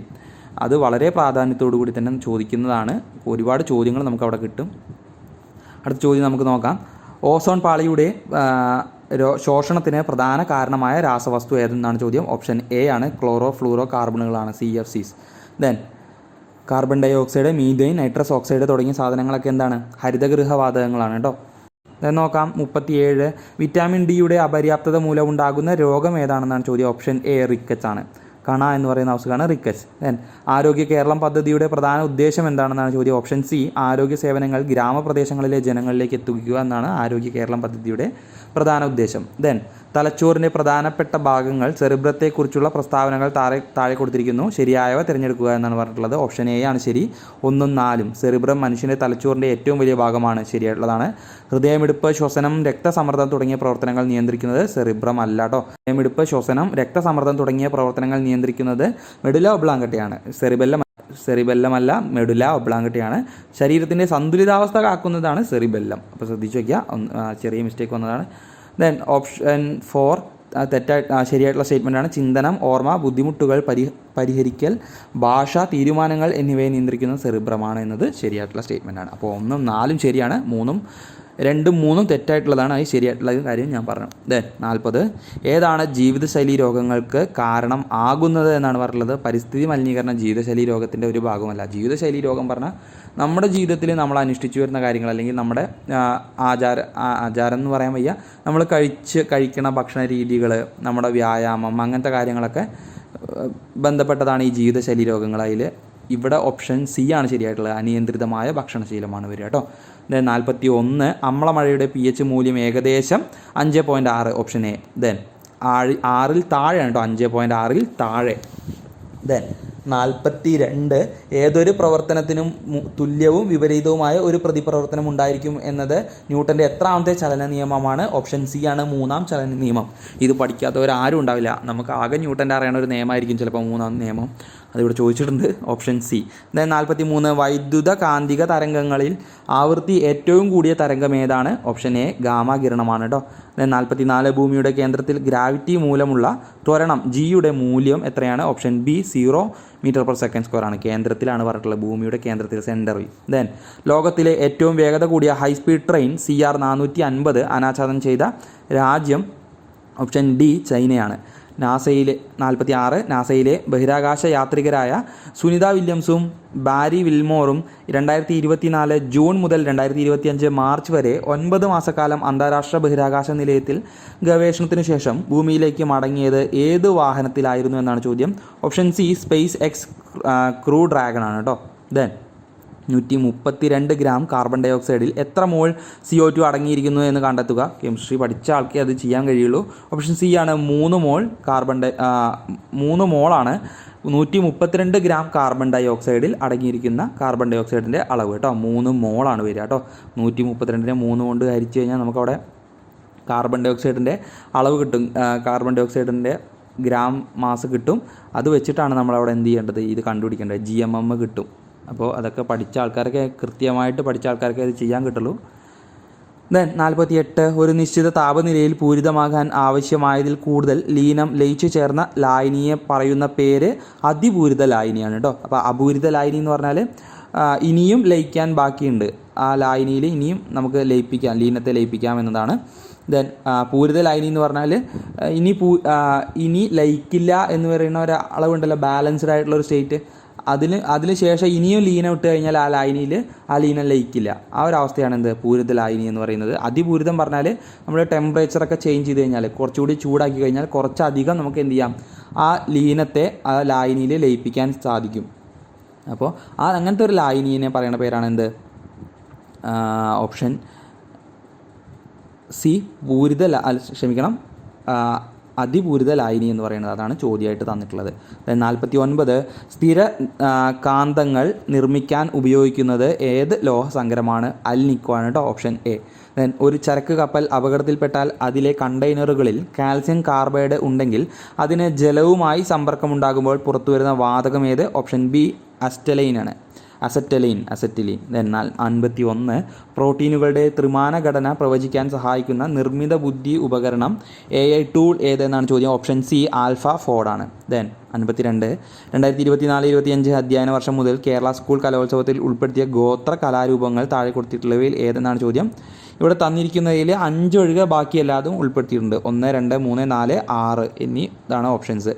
അത് വളരെ പ്രാധാന്യത്തോടു കൂടി തന്നെ ചോദിക്കുന്നതാണ്. ഒരുപാട് ചോദ്യങ്ങൾ നമുക്കവിടെ കിട്ടും. അടുത്ത ചോദ്യം നമുക്ക് നോക്കാം. ഓസോൺ പാളിയുടെ ശോഷണത്തിന് പ്രധാന കാരണമായ രാസവസ്തു ഏതെന്നാണ് ചോദ്യം. ഓപ്ഷൻ എ ആണ്. ക്ലോറോ ഫ്ലൂറോ കാർബണുകളാണ്, CFCs. Then carbon dioxide, methane, nitrous oxide തുടങ്ങിയ സാധനങ്ങളൊക്കെ എന്താണ്? ഹരിതഗൃഹവാതകങ്ങളാണ് കേട്ടോ. ദെൻ നോക്കാം 37 വിറ്റാമിൻ ഡിയുടെ അപര്യാപ്തത മൂലമുണ്ടാകുന്ന രോഗം ഏതാണെന്നാണ് ചോദ്യം. ഓപ്ഷൻ എ റിക്കറ്റ്സ് ആണ്. കണ എന്ന് പറയുന്ന അവസ്ഥയാണ് റിക്കറ്റ്സ്. ദെൻ ആരോഗ്യ കേരളം പദ്ധതിയുടെ പ്രധാന ഉദ്ദേശം എന്താണെന്നാണ് ചോദ്യം. ഓപ്ഷൻ സി, ആരോഗ്യ സേവനങ്ങൾ ഗ്രാമപ്രദേശങ്ങളിലെ ജനങ്ങളിലേക്ക് എത്തിക്കുക എന്നാണ് ആരോഗ്യ കേരളം പദ്ധതിയുടെ പ്രധാന ഉദ്ദേശം. ദെൻ തലച്ചോറിൻ്റെ പ്രധാനപ്പെട്ട ഭാഗങ്ങൾ സെറിബ്രത്തെക്കുറിച്ചുള്ള പ്രസ്താവനകൾ താഴെ കൊടുത്തിരിക്കുന്നു. ശരിയായവ തിരഞ്ഞെടുക്കുക എന്നാണ് പറഞ്ഞിട്ടുള്ളത്. ഓപ്ഷൻ എ ആണ് ശരി. 1ഉം 4ഉം. സെറിബ്രം മനുഷ്യൻ്റെ തലച്ചോറിൻ്റെ ഏറ്റവും വലിയ ഭാഗമാണ്, ശരിയായിട്ടുള്ളതാണ്. ഹൃദയമിടിപ്പ്, ശ്വസനം, രക്തസമ്മർദ്ദം തുടങ്ങിയ പ്രവർത്തനങ്ങൾ നിയന്ത്രിക്കുന്നത് സെറിബ്രം അല്ല കേട്ടോ. ഹൃദയമിടിപ്പ്, ശ്വസനം, രക്തസമ്മർദ്ദം തുടങ്ങിയ പ്രവർത്തനങ്ങൾ നിയന്ത്രിക്കുന്നത് മെഡുല ഒബ്ലാങ്കട്ടയാണ്. സെറിബെല്ലമല്ല, മെഡുല ഒബ്ലാങ്കട്ടയാണ്. ശരീരത്തിൻ്റെ സന്തുലിതാവസ്ഥ കാക്കുന്നതാണ് സെറിബെല്ലം. അപ്പോൾ ശ്രദ്ധിച്ചു വയ്ക്കുക, ചെറിയ മിസ്റ്റേക്ക് വന്നതാണ്. ദെൻ ഓപ്ഷൻ 4 ശരിയായിട്ടുള്ള സ്റ്റേറ്റ്മെൻറ്റാണ്. ചിന്തനം, ഓർമ്മ, ബുദ്ധിമുട്ടുകൾ പരിഹരിക്കൽ, ഭാഷ, തീരുമാനങ്ങൾ എന്നിവയെ നിയന്ത്രിക്കുന്നത് സെറിബ്രമാണ് എന്നത് ശരിയായിട്ടുള്ള സ്റ്റേറ്റ്മെൻറ്റാണ്. അപ്പോൾ 1ഉം 4ഉം ശരിയാണ്, 2ഉം 3ഉം തെറ്റായിട്ടുള്ളതാണ്. അത് ശരിയായിട്ടുള്ള കാര്യം ഞാൻ പറഞ്ഞു. ദെൻ 40 ഏതാണ് ജീവിതശൈലി രോഗങ്ങൾക്ക് കാരണം ആകുന്നത് എന്നാണ് പറഞ്ഞിട്ടുള്ളത്. പരിസ്ഥിതി മലിനീകരണം ജീവിതശൈലി രോഗത്തിൻ്റെ ഒരു ഭാഗമല്ല. ജീവിതശൈലി രോഗം പറഞ്ഞാൽ നമ്മുടെ ജീവിതത്തിൽ നമ്മൾ അനുഷ്ഠിച്ചു വരുന്ന കാര്യങ്ങൾ, അല്ലെങ്കിൽ നമ്മുടെ ആചാരം എന്ന് പറയാൻ വയ്യ, നമ്മൾ കഴിക്കണ ഭക്ഷണ രീതികൾ, നമ്മുടെ വ്യായാമം, അങ്ങനത്തെ കാര്യങ്ങളൊക്കെ ബന്ധപ്പെട്ടതാണ് ഈ ജീവിതശൈലി രോഗങ്ങൾ. അതിൽ ഇവിടെ ഓപ്ഷൻ സി ആണ് ശരിയായിട്ടുള്ളത്. അനിയന്ത്രിതമായ ഭക്ഷണശീലമാണ് വരിക കേട്ടോ. 41 അമ്ലമഴയുടെ pH മൂല്യം ഏകദേശം 5.6, ഓപ്ഷൻ എ. ദെൻ 6ൽ താഴെയാണ് കേട്ടോ, 5.6ൽ താഴെ. ദെൻ 42 ഏതൊരു പ്രവർത്തനത്തിനും തുല്യവും വിപരീതവുമായ ഒരു പ്രതിപ്രവർത്തനം ഉണ്ടായിരിക്കും എന്നത് ന്യൂട്ടൻ്റെ എത്രാമത്തെ ചലന നിയമമാണ്? ഓപ്ഷൻ സി ആണ്, 3ആം ചലന നിയമം. ഇത് പഠിക്കാത്തവരാരും ഉണ്ടാവില്ല. നമുക്ക് ആകെ ന്യൂട്ടൻ്റെ അറിയണ ഒരു നിയമമായിരിക്കും ചിലപ്പോൾ 3ആം നിയമം. അതിവിടെ ചോദിച്ചിട്ടുണ്ട്, ഓപ്ഷൻ സി. ദെൻ 43 വൈദ്യുത കാന്തിക തരംഗങ്ങളിൽ ആവൃത്തി ഏറ്റവും കൂടിയ തരംഗം ഏതാണ്? ഓപ്ഷൻ എ ഗാമ കിരണമാണ് കേട്ടോ. ദെൻ 44 ഭൂമിയുടെ കേന്ദ്രത്തിൽ ഗ്രാവിറ്റി മൂലമുള്ള ത്വരണം ജിയുടെ മൂല്യം എത്രയാണ്? ഓപ്ഷൻ ബി 0 m/s² ആണ്. കേന്ദ്രത്തിലാണ് പറഞ്ഞിട്ടുള്ളത്, ഭൂമിയുടെ കേന്ദ്രത്തിൽ, സെൻറ്ററിൽ. ദെൻ ലോകത്തിലെ ഏറ്റവും വേഗത കൂടിയ ഹൈസ്പീഡ് ട്രെയിൻ CR 450 അനാച്ഛാദനം ചെയ്ത രാജ്യം? ഓപ്ഷൻ ഡി ചൈനയാണ്. 46 നാസയിലെ ബഹിരാകാശ യാത്രികരായ സുനിത വില്യംസും ബാരി വിൽമോറും 2024 ജൂൺ മുതൽ 2025 മാർച്ച് വരെ 9 മാസക്കാലം അന്താരാഷ്ട്ര ബഹിരാകാശ നിലയത്തിൽ ഗവേഷണത്തിനു ശേഷം ഭൂമിയിലേക്ക് മടങ്ങിയത് ഏത് വാഹനത്തിലായിരുന്നു എന്നാണ് ചോദ്യം. Option C space X crew dragon ആണ് കേട്ടോ. ദെൻ 132 ഗ്രാം കാർബൺ ഡൈ ഓക്സൈഡിൽ എത്ര മോൾ CO2 അടങ്ങിയിരിക്കുന്നു എന്ന് കണ്ടെത്തുക. കെമിസ്ട്രി പഠിച്ച ആൾക്കേ അത് ചെയ്യാൻ കഴിയുള്ളൂ. ഓപ്ഷൻ സി ആണ് 3 മോൾ. 3 മോളാണ് 132 ഗ്രാം കാർബൺ ഡൈ ഓക്സൈഡിൽ അടങ്ങിയിരിക്കുന്ന കാർബൺ ഡൈ ഓക്സൈഡിൻ്റെ അളവ് കേട്ടോ. 3 മോളാണ് വരിക കേട്ടോ. 132നെ 3 കൊണ്ട് ഹരിച്ചു കഴിഞ്ഞാൽ നമുക്കവിടെ കാർബൺ ഡൈ ഓക്സൈഡിൻ്റെ അളവ് കിട്ടും, കാർബൺ ഡൈ ഓക്സൈഡിൻ്റെ ഗ്രാം മാസ് കിട്ടും. അത് വെച്ചിട്ടാണ് നമ്മളവിടെ എന്ത് ചെയ്യേണ്ടത്, ഇത് കണ്ടുപിടിക്കേണ്ടത്. GMM കിട്ടും. അപ്പോൾ അതൊക്കെ പഠിച്ച ആൾക്കാരൊക്കെ, കൃത്യമായിട്ട് പഠിച്ച ആൾക്കാർക്ക് അത് ചെയ്യാൻ കിട്ടുള്ളൂ. ദെൻ 48 ഒരു നിശ്ചിത താപനിലയിൽ പൂരിതമാകാൻ ആവശ്യമായതിൽ കൂടുതൽ ലീനം ലയിച്ചു ചേർന്ന ലായനിയെ പറയുന്ന പേര് അതിപൂരിത ലായനിയാണ് കേട്ടോ. അപ്പോൾ അപൂരിത ലായനി എന്ന് പറഞ്ഞാൽ ഇനിയും ലയിക്കാൻ ബാക്കിയുണ്ട്, ആ ലായനിയിൽ ഇനിയും നമുക്ക് ലയിപ്പിക്കാം, ലീനത്തെ ലയിപ്പിക്കാം എന്നതാണ്. ദെൻ പൂരിത ലായനി എന്ന് പറഞ്ഞാൽ ഇനി ലയിക്കില്ല എന്ന് പറയുന്ന ഒരു അളവുണ്ടല്ലോ, ബാലൻസ്ഡ് ആയിട്ടുള്ള ഒരു സ്റ്റേറ്റ്. അതിന് ശേഷം ഇനിയും ലീനം ഇട്ട് കഴിഞ്ഞാൽ ആ ലായനിയിൽ ആ ലീനം ലയിക്കില്ല. ആ ഒരു അവസ്ഥയാണ് എന്ത്, പൂരിത ലായനി എന്ന് പറയുന്നത്. അതിപൂരിതം പറഞ്ഞാൽ നമ്മൾ ടെമ്പറേച്ചറൊക്കെ ചേഞ്ച് ചെയ്ത് കഴിഞ്ഞാൽ, കുറച്ചുകൂടി ചൂടാക്കി കഴിഞ്ഞാൽ കുറച്ചധികം നമുക്ക് എന്ത് ചെയ്യാം, ആ ലീനത്തെ ആ ലായനിയിൽ ലയിപ്പിക്കാൻ സാധിക്കും. അപ്പോൾ അങ്ങനത്തെ ഒരു ലായനിയെ പറയുന്ന പേരാണ് എന്ത്, ഓപ്ഷൻ സി അതിപൂരിത ലായനി എന്ന് പറയുന്നത്. അതാണ് ചോദ്യമായിട്ട് തന്നിട്ടുള്ളത്. 49 സ്ഥിര കാന്തങ്ങൾ നിർമ്മിക്കാൻ ഉപയോഗിക്കുന്നത് ഏത് ലോഹസങ്കരമാണ്? അൽനിക്കോയാണ് കേട്ടോ. Option A. ദെൻ ഒരു ചരക്ക് കപ്പൽ അപകടത്തിൽപ്പെട്ടാൽ അതിലെ കണ്ടെയ്നറുകളിൽ കാൽസ്യം കാർബൈഡ് ഉണ്ടെങ്കിൽ അതിന് ജലവുമായി സമ്പർക്കമുണ്ടാകുമ്പോൾ പുറത്തുവരുന്ന വാതകം ഏത്? Option B acetylene. എന്നാൽ 51 പ്രോട്ടീനുകളുടെ ത്രിമാന ഘടന പ്രവചിക്കാൻ സഹായിക്കുന്ന നിർമ്മിത ബുദ്ധി ഉപകരണം AI ടൂൾ ഏതെന്നാണ് ചോദ്യം. ഓപ്ഷൻ സി AlphaFold ആണ്. ദെൻ 52 2024-25 അധ്യയന വർഷം മുതൽ കേരള സ്കൂൾ കലോത്സവത്തിൽ ഉൾപ്പെടുത്തിയ ഗോത്ര കലാരൂപങ്ങൾ താഴെ കൊടുത്തിട്ടുള്ളവയിൽ ഏതെന്നാണ് ചോദ്യം. ഇവിടെ തന്നിരിക്കുന്നതിൽ 5 ഒഴികെ ബാക്കി എല്ലാതും ഉൾപ്പെടുത്തിയിട്ടുണ്ട്. 1, 2, 3, 4, 6 എന്നീ ഇതാണ് ഓപ്ഷൻസ്.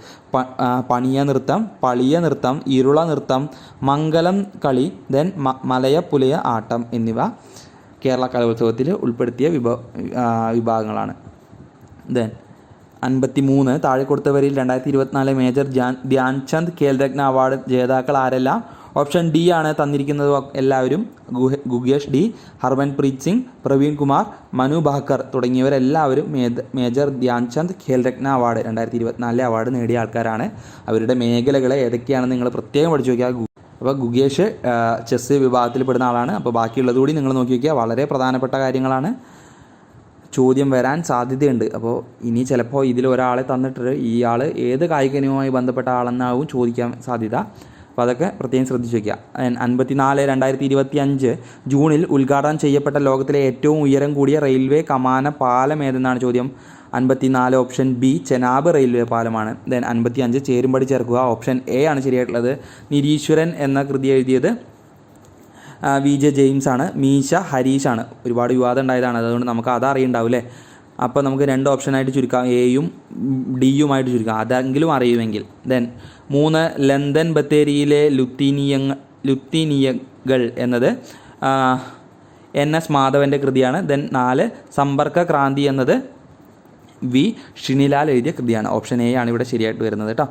പണിയ നൃത്തം, പളിയ നൃത്തം, ഇരുള നൃത്തം, മംഗലം കളി, ദെൻ മലയ പുലയ ആട്ടം എന്നിവ കേരള കലോത്സവത്തിൽ ഉൾപ്പെടുത്തിയ വിഭാഗങ്ങളാണ്. ദെൻ 53 താഴെ കൊടുത്തവരിൽ 2024 മേജർ ധ്യാൻചന്ദ് ഖേൽരത്ന അവാർഡ് ജേതാക്കൾ ആരെല്ലാം? ഓപ്ഷൻ ഡി ആണ് തന്നിരിക്കുന്നത് എല്ലാവരും. Gukesh D, Harmanpreet Singh, Praveen Kumar, Manu Bhaker തുടങ്ങിയവരെല്ലാവരും major Dhyan Chand Khel Ratna award 2024 award നേടിയ ആൾക്കാരാണ്. അവരുടെ മേഖലകൾ ഏതൊക്കെയാണെന്ന് നിങ്ങൾ പ്രത്യേകം പഠിച്ചു നോക്കിയാൽ. അപ്പോൾ ഗുകേഷ് ചെസ്സ് വിഭാഗത്തിൽ പെടുന്ന ആളാണ്. അപ്പോൾ ബാക്കിയുള്ളത് കൂടി നിങ്ങൾ നോക്കി വയ്ക്കുക. വളരെ പ്രധാനപ്പെട്ട കാര്യങ്ങളാണ്, ചോദ്യം വരാൻ സാധ്യതയുണ്ട്. അപ്പോൾ ഇനി ചിലപ്പോൾ ഇതിൽ ഒരാളെ തന്നിട്ട് ഇയാൾ ഏത് കായിക ഇനവുമായി ബന്ധപ്പെട്ട ആളെന്നാവും ചോദിക്കാൻ സാധ്യത. അപ്പോൾ അതൊക്കെ പ്രത്യേകം ശ്രദ്ധിച്ച് വയ്ക്കുക. 54/2025 ജൂണിൽ ഉദ്ഘാടനം ചെയ്യപ്പെട്ട ലോകത്തിലെ ഏറ്റവും ഉയരം കൂടിയ റെയിൽവേ കമാന പാലം ഏതെന്നാണ് ചോദ്യം. 54 ഓപ്ഷൻ ബി ചെനാബ് റെയിൽവേ പാലമാണ്. 55 ചേരുംപടി ചേർക്കുക. ഓപ്ഷൻ എ ആണ് ശരിയായിട്ടുള്ളത്. നിരീശ്വരൻ എന്ന കൃതി എഴുതിയത് VJ ജെയിംസ് ആണ്. മീശ ഹരീഷാണ്. ഒരുപാട് വിവാദം ഉണ്ടായതാണ്, അതുകൊണ്ട് നമുക്ക് അത് അറിയുണ്ടാവും അല്ലേ. അപ്പോൾ നമുക്ക് 2 ഓപ്ഷനായിട്ട് ചുരുക്കാം, എയും ഡിയുമായിട്ട് ചുരുക്കാം, അതെങ്കിലും അറിയുമെങ്കിൽ. 3 ലണ്ടൻ ബത്തേരിയിലെ ലുത്തീനിയകൾ എന്നത് NS മാധവൻ്റെ കൃതിയാണ്. 4 സമ്പർക്ക ക്രാന്തി എന്നത് വി ഷിനിലാൽ എഴുതിയ കൃതിയാണ്. ഓപ്ഷൻ എ ആണ് ഇവിടെ ശരിയായിട്ട് വരുന്നത് കേട്ടോ.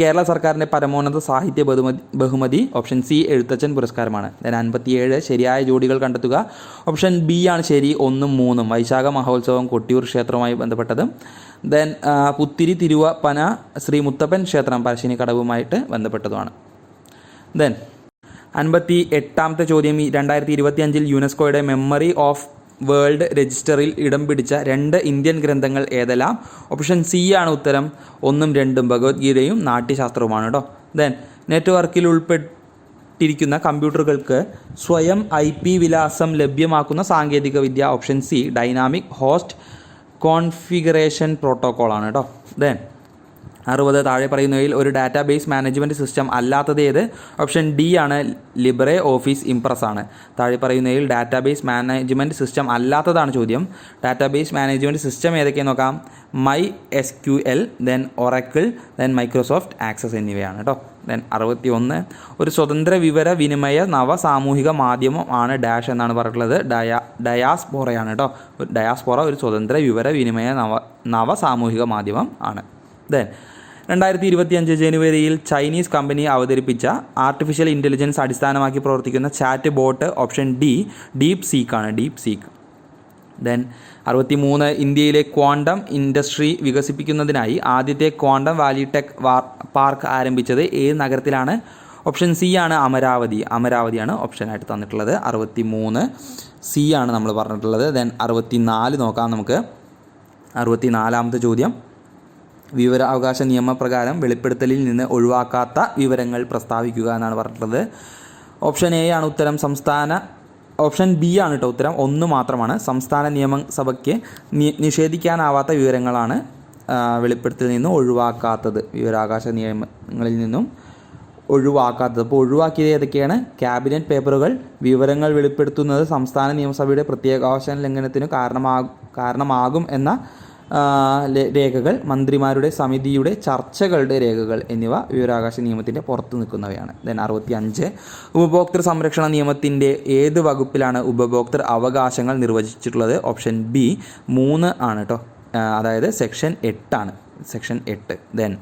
കേരള സർക്കാരിൻ്റെ പരമോന്നത സാഹിത്യ ബഹുമതി ഓപ്ഷൻ സി എഴുത്തച്ഛൻ പുരസ്കാരമാണ്. 57 ശരിയായ ജോഡികൾ കണ്ടെത്തുക. ഓപ്ഷൻ ബി ആണ് ശരി, 1ഉം 3ഉം വൈശാഖ മഹോത്സവം കൊട്ടിയൂർ ക്ഷേത്രവുമായി ബന്ധപ്പെട്ടത്. പുത്തിരി തിരുവപ്പന ശ്രീ മുത്തപ്പൻ ക്ഷേത്രം പറശ്ശിനിക്കടവുമായിട്ട് ബന്ധപ്പെട്ടതുമാണ്. 58ാമത്തെ ചോദ്യം, 2025 യുനെസ്കോയുടെ മെമ്മറി ഓഫ് വേൾഡ് രജിസ്റ്ററിൽ ഇടം പിടിച്ച 2 ഇന്ത്യൻ ഗ്രന്ഥങ്ങൾ ഏതെല്ലാം? ഓപ്ഷൻ സി ആണ് ഉത്തരം. 1ഉം 2ഉം ഭഗവത്ഗീതയും നാട്യശാസ്ത്രവുമാണ് കേട്ടോ. നെറ്റ്വർക്കിൽ ഉൾപ്പെട്ടിരിക്കുന്ന കമ്പ്യൂട്ടറുകൾക്ക് സ്വയം IP വിലാസം ലഭ്യമാക്കുന്ന സാങ്കേതികവിദ്യ option C dynamic host configuration പ്രോട്ടോക്കോളാണ് കേട്ടോ. 60 താഴെ പറയുന്നവയിൽ ഒരു ഡാറ്റാബേസ് മാനേജ്മെൻറ്റ് സിസ്റ്റം അല്ലാത്തത് ഏത്? ഓപ്ഷൻ ഡി ആണ് ലിബ്രെ ഓഫീസ് ഇംപ്രസ് ആണ്. താഴെ പറയുന്നവയിൽ ഡാറ്റാബേസ് മാനേജ്മെൻറ്റ് സിസ്റ്റം അല്ലാത്തതാണ് ചോദ്യം. ഡാറ്റാബേസ് മാനേജ്മെൻറ്റ് സിസ്റ്റം ഏതൊക്കെയെന്ന് നോക്കാം. MySQL, ഒറാക്കിൾ, മൈക്രോസോഫ്റ്റ് ആക്സസ് എന്നിവയാണ് കേട്ടോ. 61 ഒരു സ്വതന്ത്ര വിവര വിനിമയ നവ സാമൂഹിക മാധ്യമം ആണ് ഡാഷ് എന്നാണ് പറഞ്ഞിട്ടുള്ളത്. ഡയാസ്പോറയാണ് കേട്ടോ. ഡയാസ്പോറ ഒരു സ്വതന്ത്ര വിവര വിനിമയ നവ സാമൂഹിക മാധ്യമം ആണ്. 2025 ജനുവരിയിൽ ചൈനീസ് കമ്പനി അവതരിപ്പിച്ച ആർട്ടിഫിഷ്യൽ ഇൻ്റലിജൻസ് അടിസ്ഥാനമാക്കി പ്രവർത്തിക്കുന്ന chat bot option D deep സീക്കാണ്. Deep seek. 63 ഇന്ത്യയിലെ ക്വാണ്ടം ഇൻഡസ്ട്രി വികസിപ്പിക്കുന്നതിനായി ആദ്യത്തെ ക്വാണ്ടം വാലി ടെക് പാർക്ക് ആരംഭിച്ചത് ഏത് നഗരത്തിലാണ്? ഓപ്ഷൻ സി ആണ് അമരാവതി. അമരാവതിയാണ് ഓപ്ഷനായിട്ട് തന്നിട്ടുള്ളത്. 63 സി ആണ് നമ്മൾ പറഞ്ഞിട്ടുള്ളത്. 64 നോക്കാം നമുക്ക്. 64ാമത്തെ ചോദ്യം, വിവരാവകാശ നിയമപ്രകാരം വെളിപ്പെടുത്തലിൽ നിന്ന് ഒഴിവാക്കാത്ത വിവരങ്ങൾ പ്രസ്താവിക്കുക എന്നാണ് പറഞ്ഞിട്ടുള്ളത്. ഓപ്ഷൻ എ ആണ് ഉത്തരം. ഓപ്ഷൻ ബി ആണ് കേട്ടോ ഉത്തരം. 1 മാത്രമാണ്. സംസ്ഥാന നിയമസഭയ്ക്ക് നിഷേധിക്കാനാവാത്ത വിവരങ്ങളാണ് വെളിപ്പെടുത്തലിൽ നിന്ന് ഒഴിവാക്കാത്തത്, വിവരാവകാശ നിയമങ്ങളിൽ നിന്നും ഒഴിവാക്കാത്തത്. അപ്പോൾ ഒഴിവാക്കിയത് ഏതൊക്കെയാണ്? ക്യാബിനറ്റ് പേപ്പറുകൾ, വിവരങ്ങൾ വെളിപ്പെടുത്തുന്നത് സംസ്ഥാന നിയമസഭയുടെ പ്രത്യേകാവകാശ ലംഘനത്തിന് കാരണമാകും എന്ന രേഖകൾ, മന്ത്രിമാരുടെ സമിതിയുടെ ചർച്ചകളുടെ രേഖകൾ എന്നിവ വിവരാവകാശ നിയമത്തിൻ്റെ പുറത്ത് നിൽക്കുന്നവയാണ്. 65 ഉപഭോക്തൃ സംരക്ഷണ നിയമത്തിൻ്റെ ഏത് വകുപ്പിലാണ് ഉപഭോക്തൃ അവകാശങ്ങൾ നിർവചിച്ചിട്ടുള്ളത്? ഓപ്ഷൻ ബി 3 ആണ് കേട്ടോ. അതായത് സെക്ഷൻ 8 ആണ്. സെക്ഷൻ 8.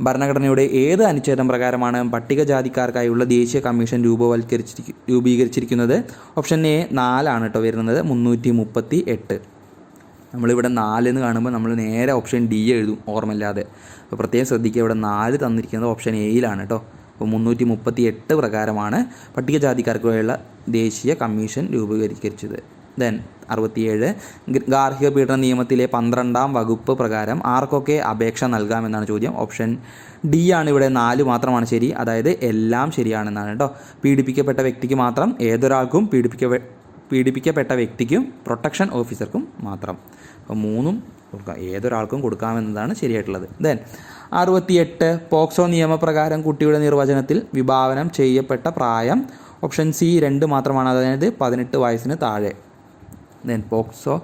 ഭരണഘടനയുടെ ഏത് അനുച്ഛേദം പ്രകാരമാണ് പട്ടികജാതിക്കാർക്കായുള്ള ദേശീയ കമ്മീഷൻ രൂപീകരിച്ചിരിക്കുന്നത്? ഓപ്ഷൻ എ 4 ആണ് കേട്ടോ വരുന്നത്. 338. നമ്മളിവിടെ 4 എന്ന് കാണുമ്പോൾ നമ്മൾ നേരെ ഓപ്ഷൻ ഡി എഴുതും ഓർമ്മയില്ലാതെ. അപ്പോൾ പ്രത്യേകം ശ്രദ്ധിക്കുക, ഇവിടെ 4 തന്നിരിക്കുന്നത് ഓപ്ഷൻ എയിലാണ് കേട്ടോ. അപ്പോൾ 338 പ്രകാരമാണ് പട്ടികജാതിക്കാർക്കുള്ള ദേശീയ കമ്മീഷൻ രൂപീകരിച്ചത്. 67 ഗാർഹിക പീഡന നിയമത്തിലെ 12ാം വകുപ്പ് പ്രകാരം ആർക്കൊക്കെ അപേക്ഷ നൽകാമെന്നാണ് ചോദ്യം. ഓപ്ഷൻ ഡി ആണ് ഇവിടെ. 4 മാത്രമാണ് ശരി, അതായത് എല്ലാം ശരിയാണെന്നാണ് കേട്ടോ. പീഡിപ്പിക്കപ്പെട്ട വ്യക്തിക്ക് മാത്രം, ഏതൊരാൾക്കും പീഡിപ്പിക്കപ്പെട്ട വ്യക്തിക്കും പ്രൊട്ടക്ഷൻ ഓഫീസർക്കും മാത്രം. അപ്പോൾ 3ഉം കൊടുക്കാം, ഏതൊരാൾക്കും കൊടുക്കാമെന്നതാണ് ശരിയായിട്ടുള്ളത്. 68 പോക്സോ നിയമപ്രകാരം കുട്ടിയുടെ നിർവചനത്തിൽ വിഭാവനം ചെയ്യപ്പെട്ട പ്രായം ഓപ്ഷൻ സി 2 മാത്രമാണ്, അതായത് 18 വയസ്സിന് താഴെ. പോക്സോ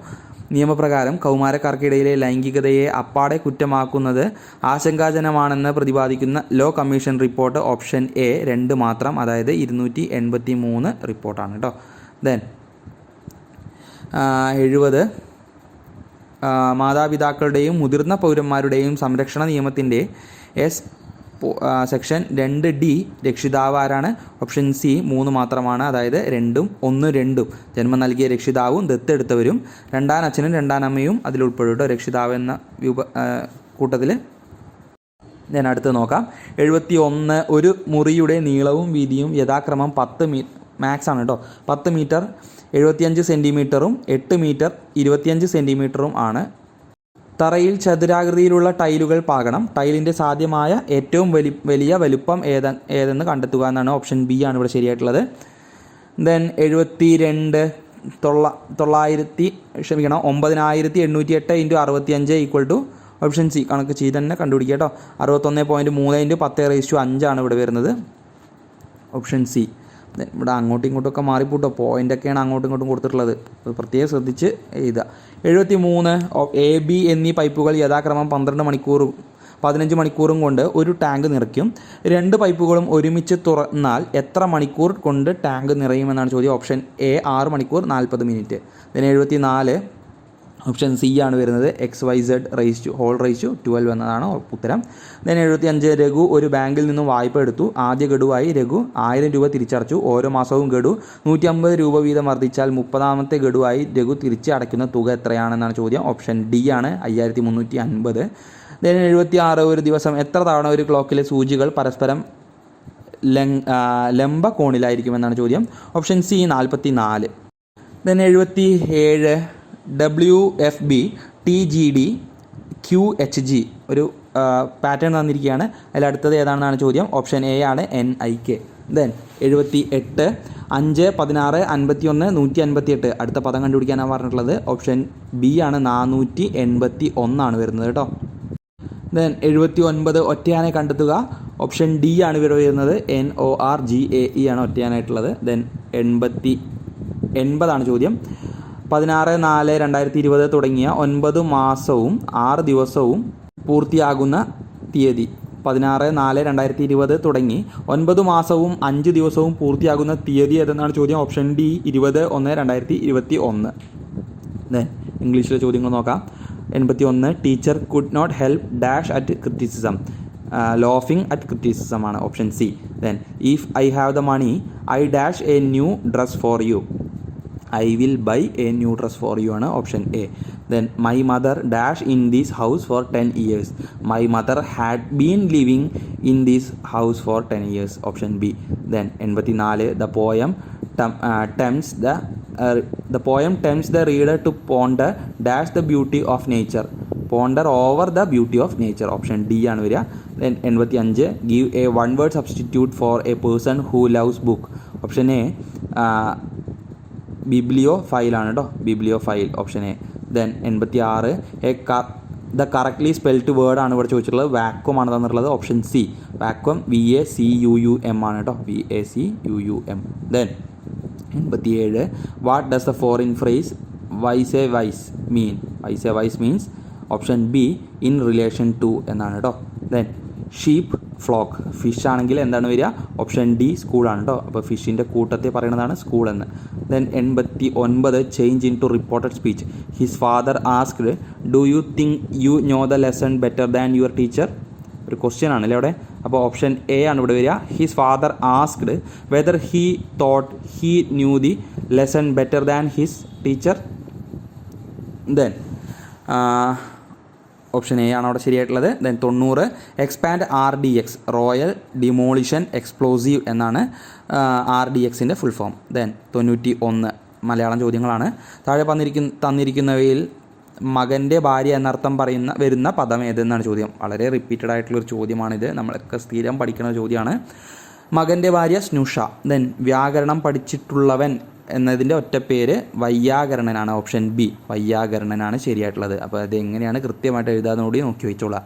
നിയമപ്രകാരം കൗമാരക്കാർക്കിടയിലെ ലൈംഗികതയെ അപ്പാടെ കുറ്റമാക്കുന്നത് ആശങ്കാജനമാണെന്ന് പ്രതിപാദിക്കുന്ന law commission report option A 2 മാത്രം, അതായത് 283 റിപ്പോർട്ടാണ് കേട്ടോ. 70 മാതാപിതാക്കളുടെയും മുതിർന്ന പൗരന്മാരുടെയും സംരക്ഷണ നിയമത്തിൻ്റെ സെക്ഷൻ 2D രക്ഷിതാവ് ആരാണ്? ഓപ്ഷൻ സി 3 മാത്രമാണ്. അതായത് 2 1 ജന്മം നൽകിയ രക്ഷിതാവും ദത്തെടുത്തവരും രണ്ടാം അച്ഛനും രണ്ടാം അമ്മയും അതിൽ ഉൾപ്പെടും രക്ഷിതാവ് എന്ന കൂട്ടത്തിൽ. ഞാൻ അടുത്ത് നോക്കാം. 71 ഒരു മുറിയുടെ നീളവും വീതിയും യഥാക്രമം 10 മാക്സ് ആണ് കേട്ടോ. 10 മീറ്റർ 75 സെൻറ്റിമീറ്ററും 8 മീറ്റർ 25 സെൻറ്റിമീറ്ററും ആണ്. തറയിൽ ചതുരാകൃതിയിലുള്ള ടൈലുകൾ പാകണം. ടൈലിൻ്റെ സാധ്യമായ ഏറ്റവും വലിയ വലുപ്പം ഏതെന്ന് കണ്ടെത്തുക എന്നാണ്. ഓപ്ഷൻ ബി ആണ് ഇവിടെ ശരിയായിട്ടുള്ളത്. ദെൻ 9808 × 65 ഓപ്ഷൻ സി കണക്ക് ചെയ്ത് തന്നെ കണ്ടുപിടിക്കുക കേട്ടോ. 61.3 × 10⁵5 ആണ് ഇവിടെ വരുന്നത്. Option C. ഇവിടെ അങ്ങോട്ടും ഇങ്ങോട്ടുമൊക്കെ മാറിപ്പോട്ടോ, പോയിൻ്റൊക്കെയാണ് അങ്ങോട്ടും ഇങ്ങോട്ടും കൊടുത്തിട്ടുള്ളത്, പ്രത്യേകം ശ്രദ്ധിച്ച് എഴുതുക. 73 AB എന്നീ പൈപ്പുകൾ യഥാക്രമം 12 മണിക്കൂറും 15 മണിക്കൂറും കൊണ്ട് ഒരു ടാങ്ക് നിറയ്ക്കും. 2 പൈപ്പുകളും ഒരുമിച്ച് തുറന്നാൽ എത്ര മണിക്കൂർ കൊണ്ട് ടാങ്ക് നിറയുമെന്നാണ് ചോദ്യം. ഓപ്ഷൻ എ 6 മണിക്കൂർ 40 മിനിറ്റ്. then 74 ഓപ്ഷൻ സി ആണ് വരുന്നത്. XYZ⁻12 എന്നതാണ് ഉത്തരം. then 75 രഘു ഒരു ബാങ്കിൽ നിന്നും വായ്പ എടുത്തു. ആദ്യ ഗഡുവായി രഘു 1000 രൂപ തിരിച്ചടച്ചു. ഓരോ മാസവും ഗഡു 150 രൂപ വീതം വർദ്ധിച്ചാൽ 30ാമത്തെ ഗഡുവായി രഘു തിരിച്ച് അടയ്ക്കുന്ന തുക എത്രയാണെന്നാണ് ചോദ്യം. ഓപ്ഷൻ ഡി ആണ് 5350. then 76 ഒരു ദിവസം എത്ര തവണ ഒരു ക്ലോക്കിലെ സൂചികൾ പരസ്പരം ലംബ കോണിലായിരിക്കുമെന്നാണ് ചോദ്യം. Option C 44. then 77 WFB TGD QHG ഒരു പാറ്റേൺ തന്നിരിക്കുകയാണ്. അതിലടുത്തത് ഏതാണെന്നാണ് ചോദ്യം. ഓപ്ഷൻ എ ആണ് NIK. then 78 5 16 51 158 അടുത്ത പദം കണ്ടുപിടിക്കാനാണ് പറഞ്ഞിട്ടുള്ളത്. ഓപ്ഷൻ ബി ആണ് 481 ആണ് വരുന്നത് കേട്ടോ. then 79 ഒറ്റയാനെ കണ്ടെത്തുക. ഓപ്ഷൻ ഡി ആണ് ഇവിടെ വരുന്നത്. NORGAE ആണ് ഒറ്റയാനായിട്ടുള്ളത്. then 80 ആണ് ചോദ്യം. 16/4/2020 തുടങ്ങിയ 9 മാസവും 6 ദിവസവും പൂർത്തിയാകുന്ന തീയതി. 16/4/2020 തുടങ്ങി 9 മാസവും 5 ദിവസവും പൂർത്തിയാകുന്ന തീയതി ഏതെന്നാണ് ചോദ്യം. Option D 20/1/2021. then ഇംഗ്ലീഷിലെ ചോദ്യങ്ങൾ നോക്കാം. 81 teacher could not help dash at criticism. Laughing at criticism ആണ്. Option C. then if I have the money I dash a new dress for you. I will buy a new dress for you ആണ്. Option A. then my mother dash in this house for 10 years. My mother had been living in this house for 10 years. Option B. then 84 the poem tempts the reader to ponder dash the beauty of nature. ponder over the beauty of nature. Option D ആണ് വരിക. then 85 give a one word substitute for a person who loves book. Option A bibliophile ആണ് കേട്ടോ. Bibliophile option A. then 86 the correctly spelled word ആണ് ഇവിടെ ചോദിച്ചിട്ടുള്ളത്. വാക്വം ആണ് തന്നിട്ടുള്ളത്. Option C vacuum. VACUUM ആണ് കേട്ടോ. VACUUM. then 87 what does the foreign phrase vis a vis mean. Vis a vis means option B in relation to എന്നാണ് കേട്ടോ. then sheep flock. ഫിഷ് ആണെങ്കിൽ എന്താണ് വരിക? ഓപ്ഷൻ ഡി സ്കൂളാണ് കേട്ടോ. അപ്പോൾ ഫിഷിൻ്റെ കൂട്ടത്തെ പറയുന്നതാണ് സ്കൂൾ എന്ന്. then 89 change in to reported speech. His father asked do you think you know the lesson better than your teacher. ഒരു ക്വസ്റ്റ്യൻ ആണല്ലേ അവിടെ. അപ്പോൾ ഓപ്ഷൻ എ ആണ് ഇവിടെ വരിക. His father asked whether he thought he knew the lesson better than his teacher. then option A ആണ് അവിടെ ശരിയായിട്ടുള്ളത്. then 90 expand RDX royal demolition explosive എന്നാണ് RDXൻ്റെ ഫുൾ ഫോം. then 91 മലയാളം ചോദ്യങ്ങളാണ്. താഴെ തന്നിരിക്കുന്നവയിൽ മകൻ്റെ ഭാര്യ എന്നർത്ഥം വരുന്ന പദം ഏതെന്നാണ് ചോദ്യം. വളരെ റിപ്പീറ്റഡ് ആയിട്ടുള്ളൊരു ചോദ്യമാണിത്. നമ്മളൊക്കെ സ്ഥിരം പഠിക്കുന്ന ചോദ്യമാണ്. മകൻ്റെ ഭാര്യ സ്നുഷ. then വ്യാകരണം പഠിച്ചിട്ടുള്ളവൻ എന്നതിൻ്റെ ഒറ്റപ്പേര് വൈയാകരണനാണ്. Option B വൈയാകരണനാണ് ശരിയായിട്ടുള്ളത്. അപ്പോൾ അത് എങ്ങനെയാണ് കൃത്യമായിട്ട് എഴുതാമെന്നുകൂടി നോക്കി വെച്ചോളാം.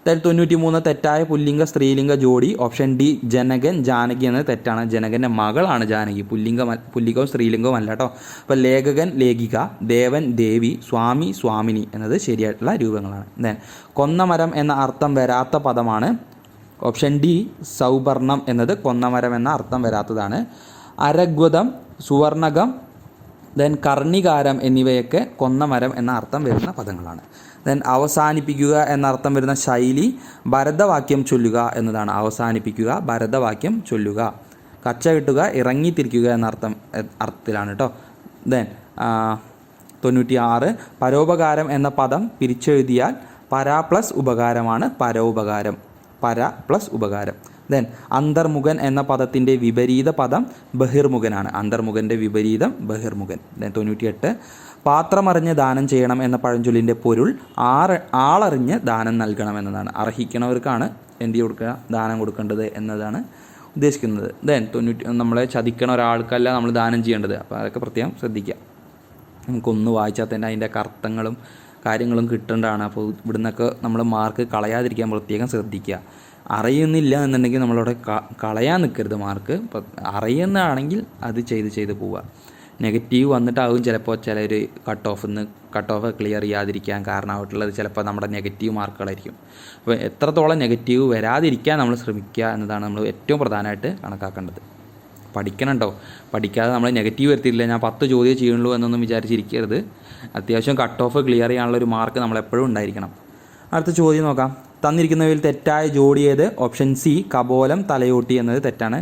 93 തെറ്റായ പുല്ലിംഗ സ്ത്രീലിംഗ ജോഡി. ഓപ്ഷൻ ഡി ജനകൻ ജാനകി എന്നത് തെറ്റാണ്. ജനകൻ്റെ മകളാണ് ജാനകി. പുല്ലിംഗവും സ്ത്രീലിംഗവും അല്ല കേട്ടോ. അപ്പോൾ ലേഖകൻ ലേഖിക, ദേവൻ ദേവി, സ്വാമി സ്വാമിനി എന്നത് ശരിയായിട്ടുള്ള രൂപങ്ങളാണ്. then കൊന്നമരം എന്ന അർത്ഥം വരാത്ത പദമാണ്. ഓപ്ഷൻ ഡി സൗവർണം എന്നത് കൊന്നമരം എന്ന അർത്ഥം വരാത്തതാണ്. അരഗ്വതം, സുവർണകം, ദെൻ കർണികാരം എന്നിവയൊക്കെ കൊന്ന മരം എന്ന അർത്ഥം വരുന്ന പദങ്ങളാണ്. ദെൻ അവസാനിപ്പിക്കുക എന്നർത്ഥം വരുന്ന ശൈലി ഭരതവാക്യം ചൊല്ലുക എന്നതാണ്. അവസാനിപ്പിക്കുക, ഭരതവാക്യം ചൊല്ലുക. കച്ച കിട്ടുക, ഇറങ്ങിത്തിരിക്കുക എന്ന അർത്ഥത്തിലാണ് കേട്ടോ. ദെൻ 96 പരോപകാരം എന്ന പദം പിരിച്ചെഴുതിയാൽ പര പ്ലസ് ഉപകാരമാണ് പരോപകാരം. പര പ്ലസ് ഉപകാരം. ദെൻ അന്തർമുഖൻ എന്ന പദത്തിൻ്റെ വിപരീത പദം ബഹിർമുഖനാണ്. അന്തർമുഖൻ്റെ വിപരീതം ബഹിർമുഖൻ. ദെൻ 98 പാത്രമറിഞ്ഞ് ദാനം ചെയ്യണം എന്ന പഴഞ്ചൊല്ലിൻ്റെ പൊരുൾ ആളറിഞ്ഞ് ദാനം നൽകണം എന്നതാണ്. അർഹിക്കണവർക്കാണ് എന്ത് കൊടുക്കുക, ദാനം കൊടുക്കേണ്ടത് എന്നതാണ് ഉദ്ദേശിക്കുന്നത്. ദെൻ 90 നമ്മളെ ചതിക്കണ ഒരാൾക്കല്ല നമ്മൾ ദാനം ചെയ്യേണ്ടത്. അപ്പോൾ അതൊക്കെ പ്രത്യേകം ശ്രദ്ധിക്കുക. നമുക്കൊന്ന് വായിച്ചാൽ തന്നെ അതിൻ്റെ അർത്ഥങ്ങളും കാര്യങ്ങളും കിട്ടേണ്ടതാണ്. അപ്പോൾ ഇവിടുന്നൊക്കെ നമ്മൾ മാർക്ക് കളയാതിരിക്കാൻ പ്രത്യേകം ശ്രദ്ധിക്കുക. അറിയുന്നില്ല എന്നുണ്ടെങ്കിൽ നമ്മളവിടെ കളയാൻ നിൽക്കരുത് മാർക്ക്. അറിയുന്നതാണെങ്കിൽ അത് ചെയ്ത് പോവുക. നെഗറ്റീവ് വന്നിട്ടാവും ചിലപ്പോൾ ചിലർ കട്ട് ഓഫ് ക്ലിയർ ചെയ്യാതിരിക്കാൻ കാരണമായിട്ടുള്ളത് ചിലപ്പോൾ നമ്മുടെ നെഗറ്റീവ് മാർക്കുകളായിരിക്കും. അപ്പോൾ എത്രത്തോളം നെഗറ്റീവ് വരാതിരിക്കാൻ നമ്മൾ ശ്രമിക്കുക എന്നതാണ് നമ്മൾ ഏറ്റവും പ്രധാനമായിട്ട് കണക്കാക്കേണ്ടത്. പഠിക്കണം കേട്ടോ. പഠിക്കാതെ നമ്മൾ നെഗറ്റീവ് വരുത്തിയില്ല, ഞാൻ 10 ചോദ്യം ചെയ്യുള്ളൂ എന്നൊന്നും വിചാരിച്ചിരിക്കരുത്. അത്യാവശ്യം കട്ട് ഓഫ് ക്ലിയർ ചെയ്യാനുള്ളൊരു മാർക്ക് നമ്മളെപ്പോഴും ഉണ്ടായിരിക്കണം. അടുത്ത ചോദ്യം നോക്കാം. തന്നിരിക്കുന്നവയിൽ തെറ്റായ ജോഡി ഏത്? ഓപ്ഷൻ സി കപോലം തലയോട്ടി എന്നത് തെറ്റാണ്.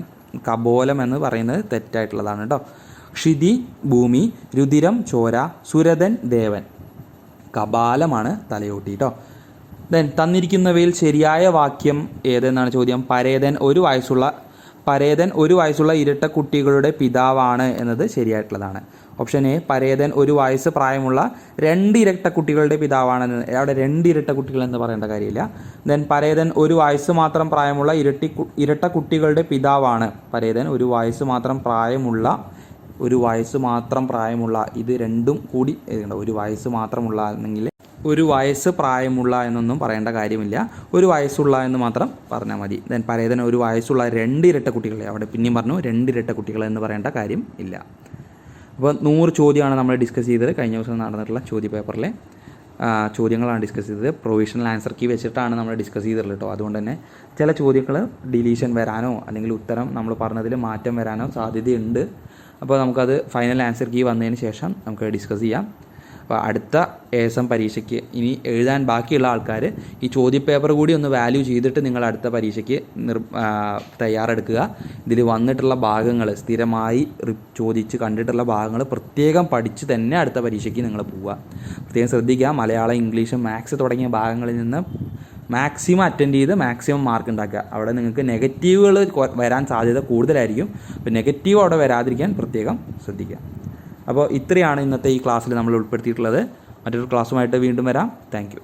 കപോലം എന്ന് പറയുന്നത് തെറ്റായിട്ടുള്ളതാണ് കേട്ടോ. ക്ഷിതി ഭൂമി, രുതിരം ചോര, സുരതൻ ദേവൻ. കപാലമാണ് തലയോട്ടി കേട്ടോ. ദെൻ തന്നിരിക്കുന്നവയിൽ ശരിയായ വാക്യം ഏതെന്നാണ് ചോദ്യം. പരേതൻ ഒരു വയസ്സുള്ള ഇരട്ട കുട്ടികളുടെ പിതാവാണ് എന്നത് ശരിയായിട്ടുള്ളതാണ്. ഓപ്ഷൻ എ പരേതൻ 1 വയസ്സ് പ്രായമുള്ള 2 ഇരട്ട കുട്ടികളുടെ പിതാവാണെന്ന്. അവിടെ 2 ഇരട്ട കുട്ടികൾ എന്ന് പറയേണ്ട കാര്യമില്ല. ദെൻ പരേതൻ 1 വയസ്സ് മാത്രം പ്രായമുള്ള ഇരട്ട കുട്ടികളുടെ പിതാവാണ്. പരേതൻ 1 വയസ്സ് മാത്രം പ്രായമുള്ള ഇത് രണ്ടും കൂടി എഴുതേണ്ട. 1 വയസ്സ് മാത്രമുള്ള എന്നെങ്കിൽ 1 വയസ്സ് പ്രായമുള്ള എന്നൊന്നും പറയേണ്ട കാര്യമില്ല. 1 വയസ്സുള്ള എന്ന് മാത്രം പറഞ്ഞാൽ മതി. ദെൻ പരേതൻ 1 വയസ്സുള്ള 2 ഇരട്ട കുട്ടികളെ, അവിടെ പിന്നെയും പറഞ്ഞു 2 ഇരട്ട കുട്ടികൾ എന്ന് പറയേണ്ട കാര്യം ഇല്ല. അപ്പോൾ 100 ചോദ്യമാണ് നമ്മൾ ഡിസ്കസ് ചെയ്തത്. കഴിഞ്ഞ ദിവസം നടന്നിട്ടുള്ള ചോദ്യപേപ്പറിലെ ചോദ്യങ്ങളാണ് ഡിസ്കസ് ചെയ്തത്. പ്രൊവിഷണൽ ആൻസർ കീ വെച്ചിട്ടാണ് നമ്മൾ ഡിസ്കസ് ചെയ്തിട്ടുള്ളത് കേട്ടോ. അതുകൊണ്ട് തന്നെ ചില ചോദ്യങ്ങൾ ഡിലീഷൻ വരാനോ അല്ലെങ്കിൽ ഉത്തരം നമ്മൾ പറഞ്ഞതിൽ മാറ്റം വരാനോ സാധ്യതയുണ്ട്. അപ്പോൾ നമുക്കത് ഫൈനൽ ആൻസർ കീ വന്നതിന് ശേഷം നമുക്ക് ഡിസ്കസ് ചെയ്യാം. അപ്പോൾ അടുത്ത ASM പരീക്ഷയ്ക്ക് ഇനി എഴുതാൻ ബാക്കിയുള്ള ആൾക്കാർ ഈ ചോദ്യപേപ്പർ കൂടി ഒന്ന് വാല്യൂ ചെയ്തിട്ട് നിങ്ങൾ അടുത്ത പരീക്ഷയ്ക്ക് തയ്യാറെടുക്കുക. ഇതിൽ വന്നിട്ടുള്ള ഭാഗങ്ങൾ സ്ഥിരമായി ചോദിച്ച് കണ്ടിട്ടുള്ള ഭാഗങ്ങൾ പ്രത്യേകം പഠിച്ച് തന്നെ അടുത്ത പരീക്ഷയ്ക്ക് നിങ്ങൾ പോവുക. പ്രത്യേകം ശ്രദ്ധിക്കുക. മലയാളം, ഇംഗ്ലീഷ്, മാത്സ് തുടങ്ങിയ ഭാഗങ്ങളിൽ നിന്ന് മാക്സിമം അറ്റൻഡ് ചെയ്ത് മാക്സിമം മാർക്ക് ഉണ്ടാക്കുക. അവിടെ നിങ്ങൾക്ക് നെഗറ്റീവുകൾ വരാൻ സാധ്യത കൂടുതലായിരിക്കും. അപ്പോൾ നെഗറ്റീവ് അവിടെ വരാതിരിക്കാൻ പ്രത്യേകം ശ്രദ്ധിക്കുക. അപ്പോൾ ഇത്രയാണ് ഇന്നത്തെ ഈ ക്ലാസ്സിൽ നമ്മൾ ഉൾപ്പെടുത്തിയിട്ടുള്ളത്. മറ്റൊരു ക്ലാസ്സുമായിട്ട് വീണ്ടും വരാം. Thank you.